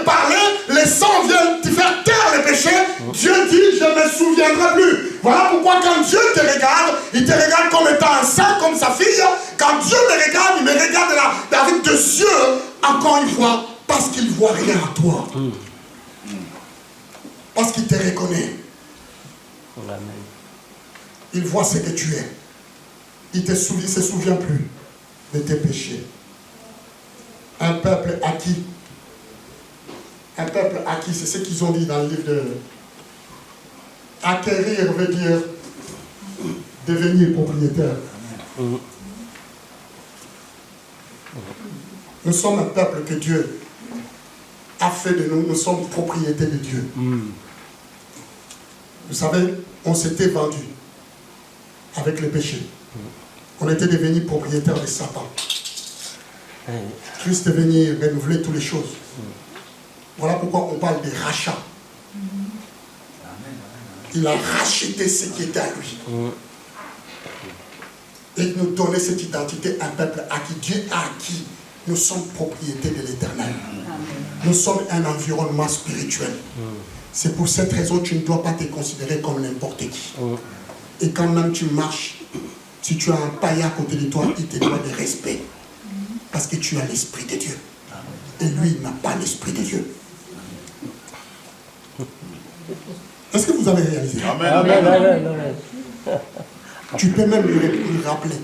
parler, le sang vient te faire taire le péché. Dieu dit, je ne me souviendrai plus. Voilà pourquoi quand Dieu te regarde, il te regarde comme étant un saint, comme sa fille. Quand Dieu me regarde, il me regarde avec des yeux, encore une fois, parce qu'il ne voit rien à toi. Parce qu'il te reconnaît. Amen. Il voit ce que tu es. Il ne se souvient plus de tes péchés. Un peuple acquis. Un peuple acquis, c'est ce qu'ils ont dit dans le livre de... Acquérir veut dire devenir propriétaire. Nous sommes un peuple que Dieu a fait de nous. Nous sommes propriété de Dieu. Vous savez, on s'était vendu avec le péché. On était devenu propriétaire de Satan. Christ est venu renouveler toutes les choses. Voilà pourquoi on parle de rachat. Il a racheté ce qui était à lui. Et nous donner cette identité, un peuple à qui Dieu a acquis. Nous sommes propriété de l'Éternel. Nous sommes un environnement spirituel. C'est pour cette raison que tu ne dois pas te considérer comme n'importe qui. Et quand même tu marches, si tu as un païen à côté de toi, il te doit de respect. Parce que tu as l'Esprit de Dieu. Et lui, il n'a pas l'Esprit de Dieu. Est-ce que vous avez réalisé? Amen. Amen. Amen. Tu peux même lui rappeler.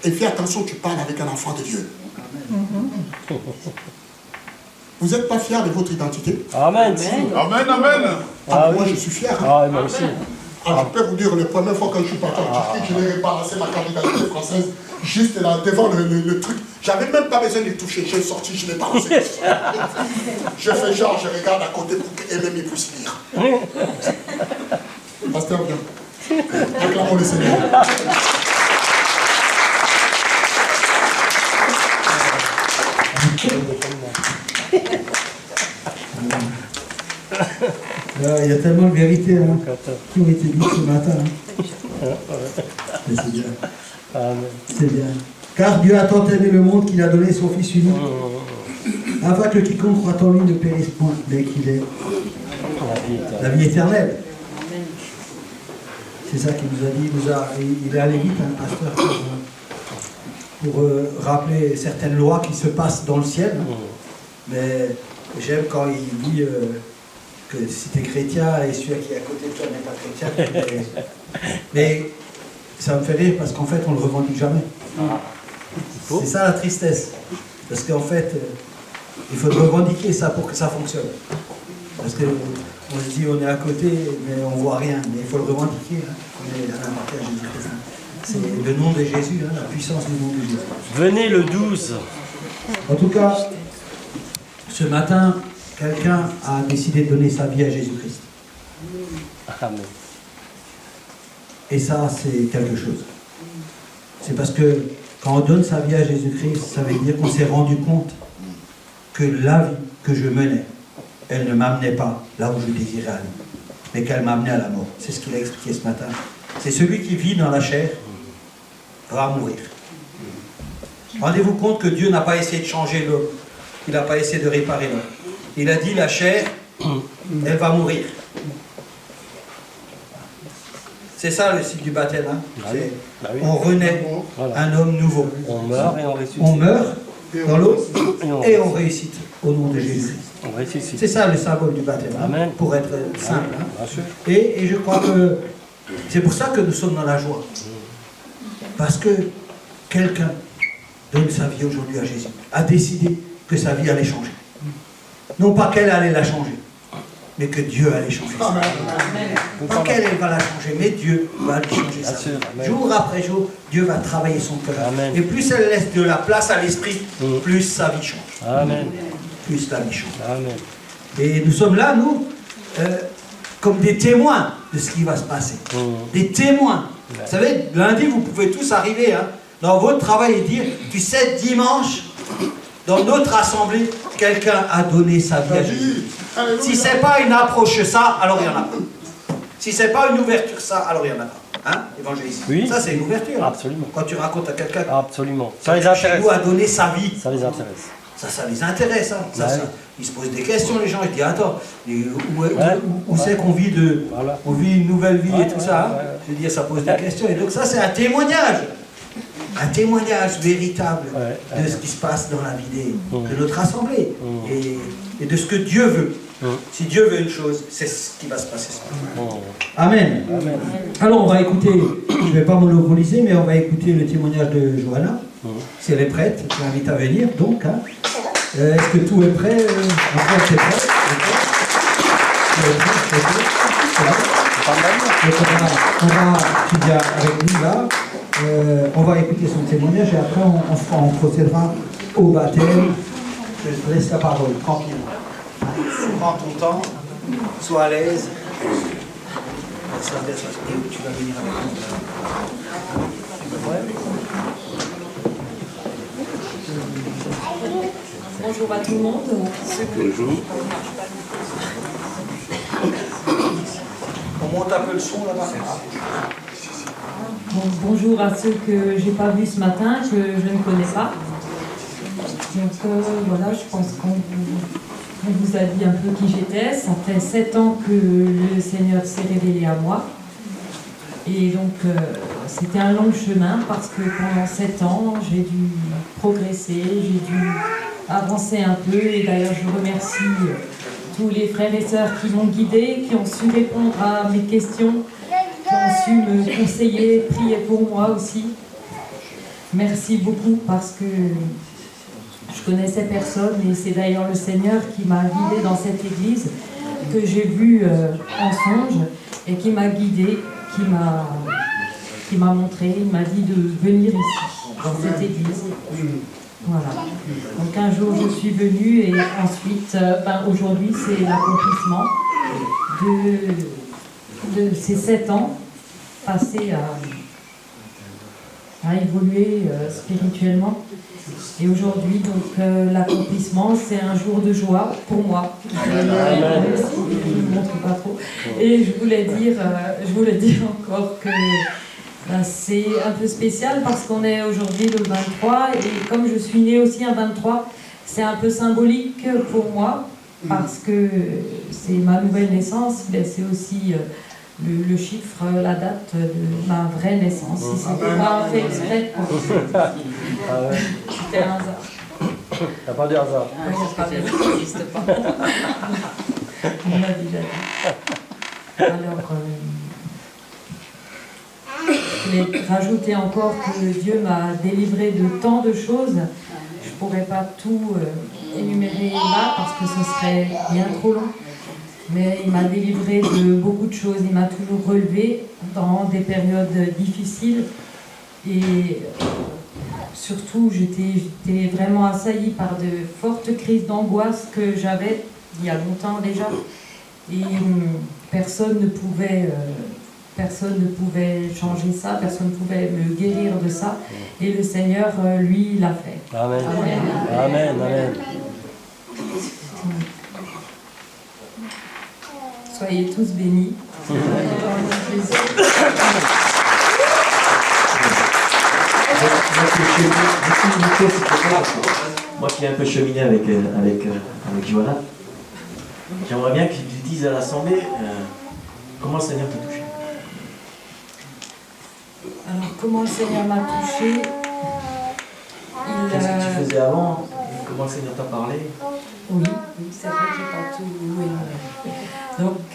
Et fais attention, tu parles avec un enfant de Dieu. Vous n'êtes pas fiers de votre identité? Amen. Amen, amen. Moi, je suis fier. Ah, moi aussi. Je peux vous dire, la première fois que je suis parti en Turquie, je n'ai balancé ma candidature française juste là, devant le truc. J'avais même pas besoin de toucher. J'ai sorti, je l'ai balancé. Je fais genre, je regarde à côté pour qu'Aimé puisse lire. Pasteur, viens. Acclamons le Seigneur. Il y a tellement de vérités qui ont été dites ce matin. Mais c'est bien. C'est bien. Car Dieu a tant aimé le monde qu'il a donné son Fils unique, afin que quiconque croit en lui ne périsse point, mais qu'il ait la vie éternelle. C'est ça qu'il nous a dit. Il est allé vite, un pasteur, pour rappeler certaines lois qui se passent dans le ciel. Mais j'aime quand il dit que si tu es chrétien et celui qui est à côté de toi n'est pas chrétien. Mais ça me fait rire parce qu'en fait, on ne le revendique jamais. C'est ça la tristesse. Parce qu'en fait, il faut revendiquer ça pour que ça fonctionne. Parce qu'on se dit on est à côté, mais on ne voit rien. Mais il faut le revendiquer. Hein. On est à l'important Jésus-Christ. C'est le nom de Jésus, hein, la puissance du nom de Jésus. Venez le 12. En tout cas, ce matin, quelqu'un a décidé de donner sa vie à Jésus-Christ. Amen. Et ça, c'est quelque chose. C'est parce que quand on donne sa vie à Jésus-Christ, ça veut dire qu'on s'est rendu compte que la vie que je menais, elle ne m'amenait pas là où je désirais aller, mais qu'elle m'amenait à la mort. C'est ce qu'il a expliqué ce matin. C'est celui qui vit dans la chair va mourir. Rendez-vous compte que Dieu n'a pas essayé de changer l'homme. Il n'a pas essayé de réparer l'homme. Il a dit la chair, elle va mourir. C'est ça le cycle du baptême. Hein. Ah oui. Ah oui. On renaît Voilà. un homme nouveau. On meurt et on ressuscite. On meurt dans l'eau Et et on réussit au nom de Jésus. on ressuscite. C'est ça le symbole du baptême, hein, Amen. pour être simple. Hein. Bien sûr. Et je crois que c'est pour ça que nous sommes dans la joie. Parce que quelqu'un donne sa vie aujourd'hui à Jésus, a décidé que sa vie allait changer. Non pas qu'elle allait la changer, mais que Dieu allait changer sa vie. Pas qu'elle va la changer, mais Dieu va aller changer sa vie. Amen. Jour après jour, Dieu va travailler son cœur. Amen. Et plus elle laisse de la place à l'esprit, plus sa vie change. Amen. Plus la vie change. Amen. Et nous sommes là, nous, comme des témoins de ce qui va se passer. Des témoins. Vous savez, lundi, vous pouvez tous arriver dans votre travail et dire, tu sais, dimanche, dans notre assemblée, quelqu'un a donné sa vie à Jésus. Si ce n'est pas une approche ça, alors il n'y en a pas. Si ce n'est pas une ouverture ça, alors il n'y en a pas. Hein, évangéliste. Oui. Ça, c'est une ouverture. Absolument. Quand tu racontes à quelqu'un Absolument. Ça les que chez intéresse. nous a donné sa vie, Ça les intéresse. ça les intéresse. Hein. Ouais. Ils se posent des questions, les gens. Ils disent, attends, où Ouais. c'est qu'on vit Voilà. on vit une nouvelle vie et tout ça. Hein. ouais. Je veux dire, ça pose des questions. Et donc ça, c'est un témoignage. Un témoignage véritable de ce qui se passe dans la vie de notre assemblée. Et de ce que Dieu veut. Si Dieu veut une chose, c'est ce qui va se passer. Amen. Amen. Alors on va écouter, je ne vais pas monopoliser, mais on va écouter le témoignage de Johanna. Si elle est prête, je l'invite à venir. Donc, hein. Est-ce que tout est prêt En fait, c'est prêt. Tu viens avec nous là. On va écouter son témoignage et après on procédera au baptême. Je te laisse la parole, tranquille. Prends ton temps, sois à l'aise. Tu vas venir avec nous. Bonjour à tout le monde. Bonjour. On monte un peu le son là-bas. Donc, bonjour à ceux que j'ai pas vus ce matin, que je ne connais pas. Donc voilà, je pense qu'on vous a dit un peu qui j'étais. Ça fait 7 ans que le Seigneur s'est révélé à moi. Et donc c'était un long chemin parce que pendant 7 ans, j'ai dû progresser, j'ai dû avancer un peu. Et d'ailleurs, je remercie tous les frères et sœurs qui m'ont guidée, qui ont su répondre à mes questions, qui ont su me conseiller, prier pour moi aussi. Merci beaucoup parce que je connaissais personne et c'est d'ailleurs le Seigneur qui m'a guidée dans cette église que j'ai vue en songe et qui m'a guidée, qui m'a montré, il m'a dit de venir ici, dans cette église. Voilà. Donc un jour je suis venue et ensuite, aujourd'hui c'est l'accomplissement de ces 7 ans passés à évoluer spirituellement. Et aujourd'hui, donc l'accomplissement, c'est un jour de joie pour moi. Je ne montre pas trop. Et je voulais dire encore que c'est un peu spécial parce qu'on est aujourd'hui le 23 et comme je suis née aussi un 23, c'est un peu symbolique pour moi parce que c'est ma nouvelle naissance, mais c'est aussi le chiffre, la date de ma vraie naissance. Si c'était pas fait exprès, Ah ouais. c'était un hasard. T'as pas de hasard. Oui, ça n'existe pas. On m'a déjà dit. Alors, je vais rajouter encore que Dieu m'a délivré de tant de choses. Je ne pourrais pas tout énumérer là parce que ce serait bien trop long. Mais il m'a délivré de beaucoup de choses. Il m'a toujours relevé dans des périodes difficiles. Et surtout, j'étais vraiment assaillie par de fortes crises d'angoisse que j'avais il y a longtemps déjà. Et personne ne pouvait changer ça, personne ne pouvait me guérir de ça. Et le Seigneur, lui, l'a fait. Amen. Amen. Amen. Amen. Soyez tous bénis. Moi qui ai un peu cheminé avec Johanna, j'aimerais bien que tu dises à l'Assemblée comment le Seigneur t'a touché. Alors, comment le Seigneur m'a touchée? Qu'est-ce que tu faisais avant? Comment le Seigneur t'a parlé? Oui, c'est vrai que j'ai pas tout énuméré. Donc,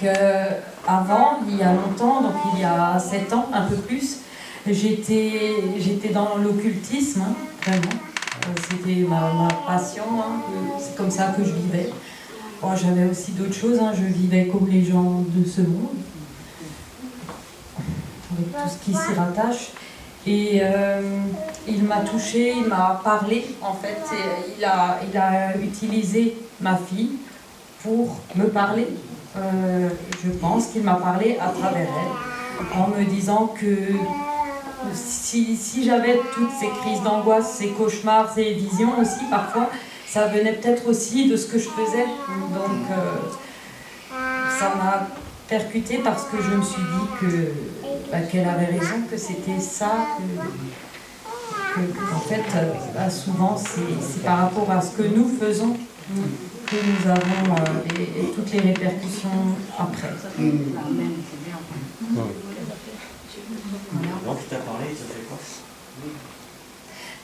avant, il y a longtemps, donc il y a 7 ans, un peu plus, j'étais dans l'occultisme, hein, vraiment. C'était ma passion, hein, c'est comme ça que je vivais. Bon, j'avais aussi d'autres choses, hein, je vivais comme les gens de ce monde, avec tout ce qui s'y rattache. Et il m'a touchée, il m'a parlé, en fait, et il a utilisé ma fille pour me parler. Je pense qu'il m'a parlé à travers elle, en me disant que si j'avais toutes ces crises d'angoisse, ces cauchemars, ces visions aussi, parfois, ça venait peut-être aussi de ce que je faisais. Donc, ça m'a percuté parce que je me suis dit qu'elle avait raison, que c'était ça, en fait, souvent, c'est par rapport à ce que nous faisons que nous avons et toutes les répercussions après. Donc il t'a parlé, il t'a fait quoi?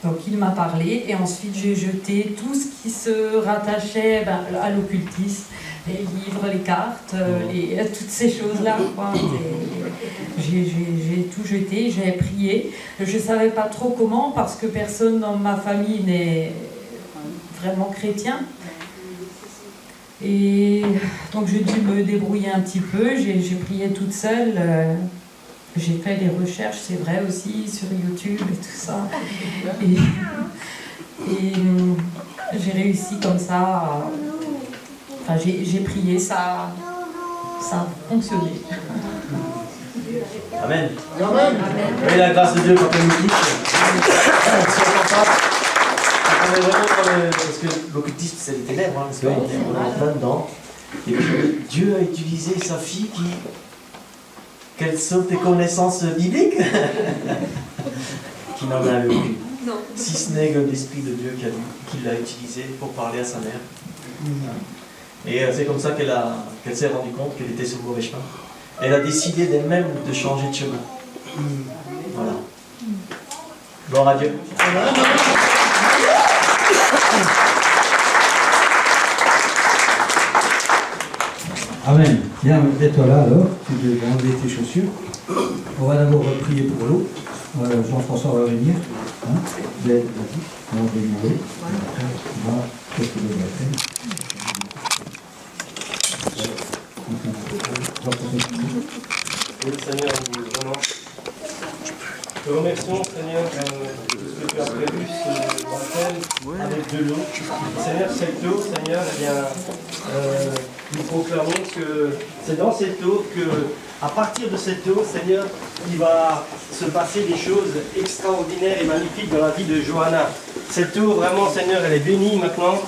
Donc il m'a parlé et ensuite j'ai jeté tout ce qui se rattachait à l'occultisme, les livres, les cartes, toutes ces choses-là. J'ai tout jeté, j'ai prié. Je ne savais pas trop comment parce que personne dans ma famille n'est vraiment chrétien. Et donc j'ai dû me débrouiller un petit peu, j'ai prié toute seule. J'ai fait des recherches, c'est vrai aussi, sur YouTube et tout ça. Et j'ai réussi comme ça. Enfin, j'ai prié, ça a fonctionné. Amen. Amen. Oui, la grâce de Dieu quand on nous touche. On est vraiment parce que l'occultisme, c'est les ténèbres, hein, parce qu'on est en plein dedans. Et puis Dieu a utilisé sa fille qui... Quelles sont tes connaissances bibliques? Qui n'en avait aucune. Si ce n'est que l'Esprit de Dieu qui l'a utilisé pour parler à sa mère. Et c'est comme ça qu'elle s'est rendue compte qu'elle était sur le mauvais chemin. Elle a décidé d'elle-même de changer de chemin. Voilà. Gloire à Dieu. Amen. Bien, mets-toi là alors, tu devais enlever tes chaussures. On va d'abord prier pour l'eau. Jean-François va venir. Hein? Vas-y, on va demander. Après, on va qu'est-ce que devrait faire. Oui, Seigneur, vraiment. Te remercions, Seigneur, de ce que tu as prévu ce baptême avec de l'eau. Seigneur, cette eau, Seigneur, eh bien, nous proclamons que c'est dans cette eau que, à partir de cette eau, Seigneur, il va se passer des choses extraordinaires et magnifiques dans la vie de Johanna. Cette eau, vraiment, Seigneur, elle est bénie maintenant.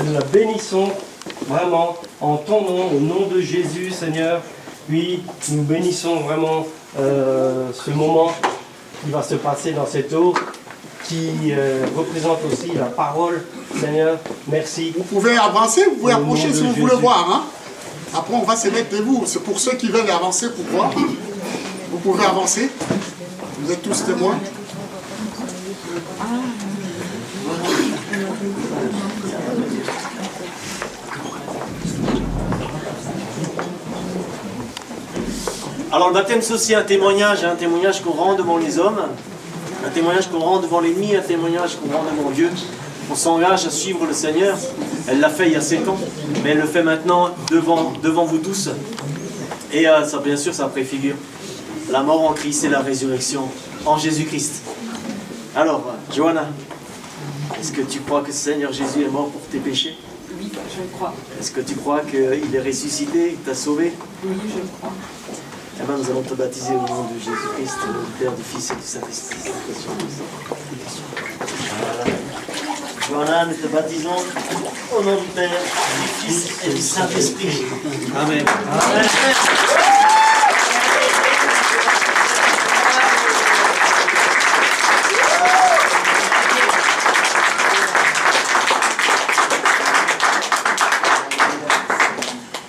Nous la bénissons vraiment en ton nom, au nom de Jésus, Seigneur. Puis, nous bénissons vraiment ce moment qui va se passer dans cette eau, qui représente aussi la parole. Seigneur, merci. Vous pouvez avancer, vous pouvez approcher si vous voulez voir. Hein? Après, on va se mettre debout. C'est pour ceux qui veulent avancer pour voir. Vous pouvez avancer. Vous êtes tous témoins. Alors le baptême c'est aussi un témoignage qu'on rend devant les hommes, un témoignage qu'on rend devant l'ennemi, un témoignage qu'on rend devant Dieu. On s'engage à suivre le Seigneur. Elle l'a fait il y a 7 ans, mais elle le fait maintenant devant vous tous. Et ça, bien sûr, ça préfigure la mort en Christ et la résurrection en Jésus-Christ. Alors, Johanna, est-ce que tu crois que le Seigneur Jésus est mort pour tes péchés? Oui, je le crois. Est-ce que tu crois qu'il est ressuscité, qu'il t'a sauvé? Oui, je le crois. Eh bien, nous allons te baptiser au nom de Jésus-Christ, du Père, du Fils et du Saint-Esprit. Voilà. Johanna, nous te baptisons au nom du Père, du Fils et du Saint-Esprit. Amen. Amen.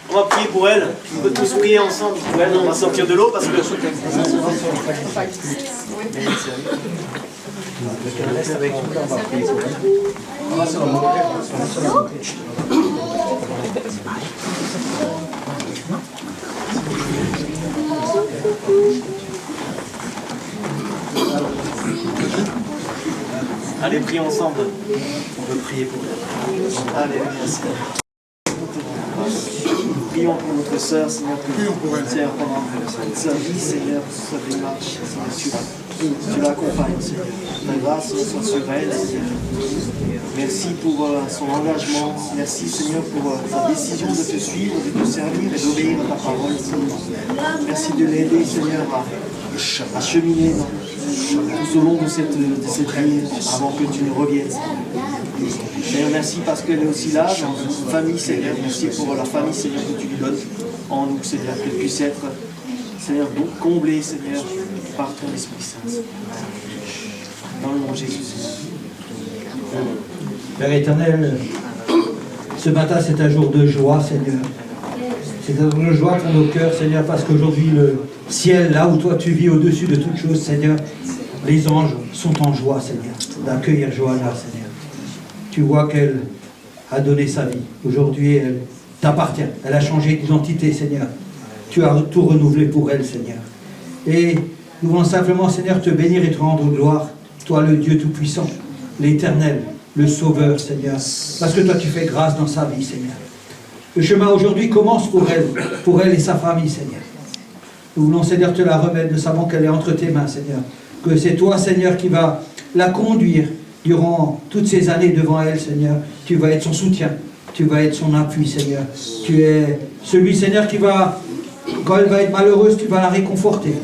On va prier pour elle. On peut tous prier ensemble pour elle. On va sortir de l'eau parce que... Allez, prions ensemble. On veut prier pour elle. Allez, merci. Prions pour notre sœur, Seigneur, que Seigneur, pendant toute sa vie, Seigneur, sa démarche, Seigneur, tu l'accompagnes, Seigneur. Ta grâce soit sur elle, Seigneur. Merci pour son engagement. Merci, Seigneur, pour sa décision de te suivre, de te servir et d'obéir à ta parole, Seigneur. Merci de l'aider, Seigneur, à cheminer tout au long de cette vie avant que tu ne reviennes, Seigneur, merci parce qu'elle est aussi là, dans une famille, Seigneur. Merci pour la famille, Seigneur, que tu lui donnes en nous, Seigneur, qu'elle puisse être, Seigneur, donc comblée, Seigneur, par ton Esprit Saint. Dans le nom de Jésus. Père éternel, ce matin c'est un jour de joie, Seigneur. C'est un jour de joie pour nos cœurs, Seigneur, parce qu'aujourd'hui le ciel, là où toi tu vis au-dessus de toutes choses, Seigneur, les anges sont en joie, Seigneur, d'accueillir Johanna, Seigneur. Tu vois qu'elle a donné sa vie. Aujourd'hui, elle t'appartient. Elle a changé d'identité, Seigneur. Tu as tout renouvelé pour elle, Seigneur. Et nous voulons simplement, Seigneur, te bénir et te rendre gloire. Toi, le Dieu Tout-Puissant, l'Éternel, le Sauveur, Seigneur. Parce que toi, tu fais grâce dans sa vie, Seigneur. Le chemin aujourd'hui commence pour elle et sa famille, Seigneur. Nous voulons, Seigneur, te la remettre. Nous savons qu'elle est entre tes mains, Seigneur. Que c'est toi, Seigneur, qui va la conduire durant toutes ces années devant elle, Seigneur. Tu vas être son soutien, tu vas être son appui, Seigneur. Tu es celui, Seigneur, qui va, quand elle va être malheureuse, tu vas la réconforter.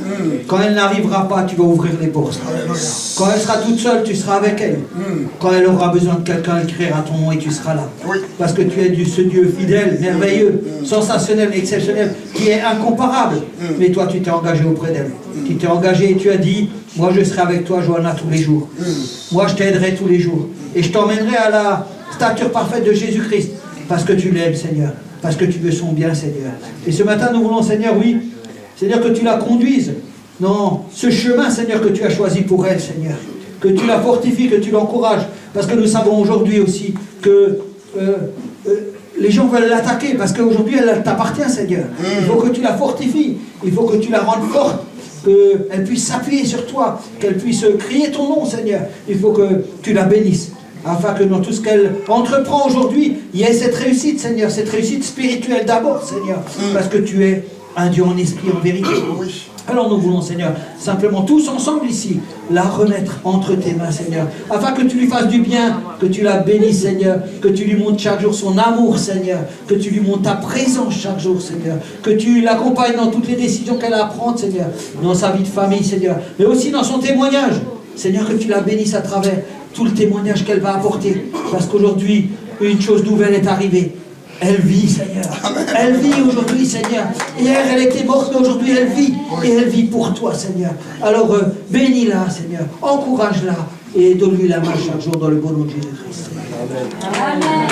Quand elle n'arrivera pas, tu vas ouvrir les portes. Quand elle sera toute seule, tu seras avec elle. Quand elle aura besoin de quelqu'un, elle criera ton nom et tu seras là. Parce que tu es ce Dieu fidèle, merveilleux, sensationnel, exceptionnel, qui est incomparable. Mais toi, tu t'es engagé auprès d'elle. Tu t'es engagé et tu as dit, moi je serai avec toi, Johanna, tous les jours. Moi je t'aiderai tous les jours. Et je t'emmènerai à la stature parfaite de Jésus-Christ. Parce que tu l'aimes, Seigneur. Parce que tu veux son bien, Seigneur. Et ce matin, nous voulons, Seigneur, oui, Seigneur, que tu la conduises dans ce chemin, Seigneur, que tu as choisi pour elle, Seigneur. Que tu la fortifies, que tu l'encourages. Parce que nous savons aujourd'hui aussi que les gens veulent l'attaquer. Parce qu'aujourd'hui, elle t'appartient, Seigneur. Il faut que tu la fortifies. Il faut que tu la rendes forte. Qu'elle puisse s'appuyer sur toi, qu'elle puisse crier ton nom, Seigneur. Il faut que tu la bénisses, afin que dans tout ce qu'elle entreprend aujourd'hui, il y ait cette réussite, Seigneur, cette réussite spirituelle d'abord, Seigneur, parce que tu es un Dieu en esprit, en vérité. Alors nous voulons, Seigneur, simplement tous ensemble ici, la remettre entre tes mains, Seigneur, afin que tu lui fasses du bien, que tu la bénisses, Seigneur, que tu lui montres chaque jour son amour, Seigneur, que tu lui montres ta présence chaque jour, Seigneur, que tu l'accompagnes dans toutes les décisions qu'elle a à prendre, Seigneur, dans sa vie de famille, Seigneur, mais aussi dans son témoignage, Seigneur, que tu la bénisses à travers tout le témoignage qu'elle va apporter, parce qu'aujourd'hui, une chose nouvelle est arrivée. Elle vit, Seigneur. Elle vit aujourd'hui, Seigneur. Hier, elle était morte, mais aujourd'hui, elle vit. Et elle vit pour toi, Seigneur. Alors, bénis-la, Seigneur. Encourage-la. Et donne-lui la main chaque jour dans le bon nom de Jésus-Christ. Amen.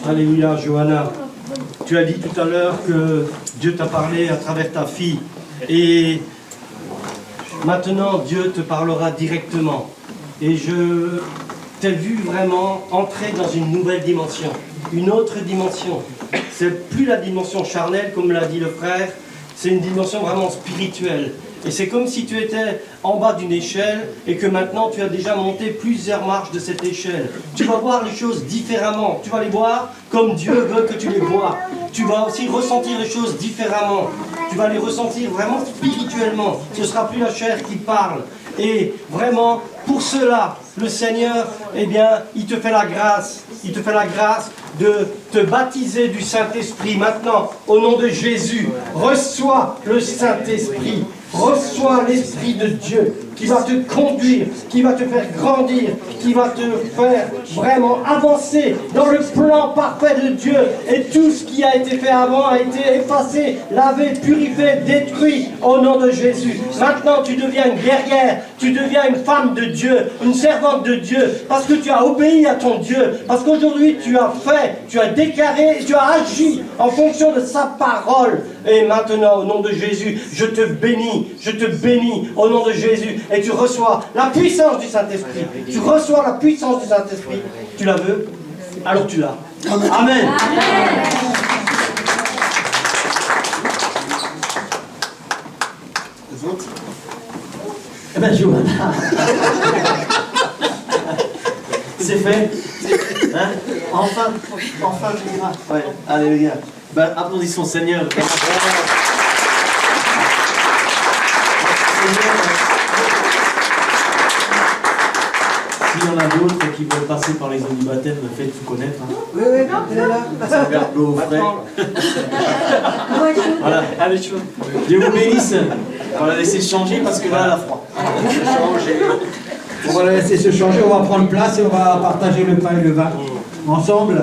Alléluia, Johanna. Tu as dit tout à l'heure que Dieu t'a parlé à travers ta fille. Et maintenant, Dieu te parlera directement. Et je t'ai vu vraiment entrer dans une nouvelle dimension. Une autre dimension. C'est plus la dimension charnelle, comme l'a dit le frère. C'est une dimension vraiment spirituelle. Et c'est comme si tu étais en bas d'une échelle et que maintenant tu as déjà monté plusieurs marches de cette échelle. Tu vas voir les choses différemment. Tu vas les voir comme Dieu veut que tu les vois. Tu vas aussi ressentir les choses différemment. Tu vas les ressentir vraiment spirituellement. Ce ne sera plus la chair qui parle. Et vraiment, pour cela, le Seigneur, eh bien, il te fait la grâce. Il te fait la grâce de te baptiser du Saint-Esprit. Maintenant, au nom de Jésus, reçois le Saint-Esprit. Reçois l'Esprit de Dieu qui va te conduire, qui va te faire grandir, qui va te faire vraiment avancer dans le plan parfait de Dieu. Et tout ce qui a été fait avant a été effacé, lavé, purifié, détruit au nom de Jésus. Maintenant, tu deviens une guerrière, tu deviens une femme de Dieu, une servante de Dieu, parce que tu as obéi à ton Dieu, parce qu'aujourd'hui tu as fait, tu as déclaré, tu as agi en fonction de sa parole. Et maintenant, au nom de Jésus, je te bénis au nom de Jésus. Et tu reçois la puissance du Saint-Esprit. Tu reçois la puissance du Saint-Esprit. Tu la veux? Alors tu l'as. Amen. Amen. Les autres? Eh bien, Johanna. C'est fait. Hein? Enfin du miracle. Ouais, alléluia. Ben, applaudissons le Seigneur. S'il y en a d'autres qui veulent passer par les eaux du baptême, faites-vous connaître. Hein. Oui, elle est là. Ça regarde l'eau frais. Voilà, allez, tu vois. Dieu vous bénisse. On va la laisser changer parce que là, elle a froid. On va la laisser se changer, on va prendre place et on va partager le pain et le vin ensemble.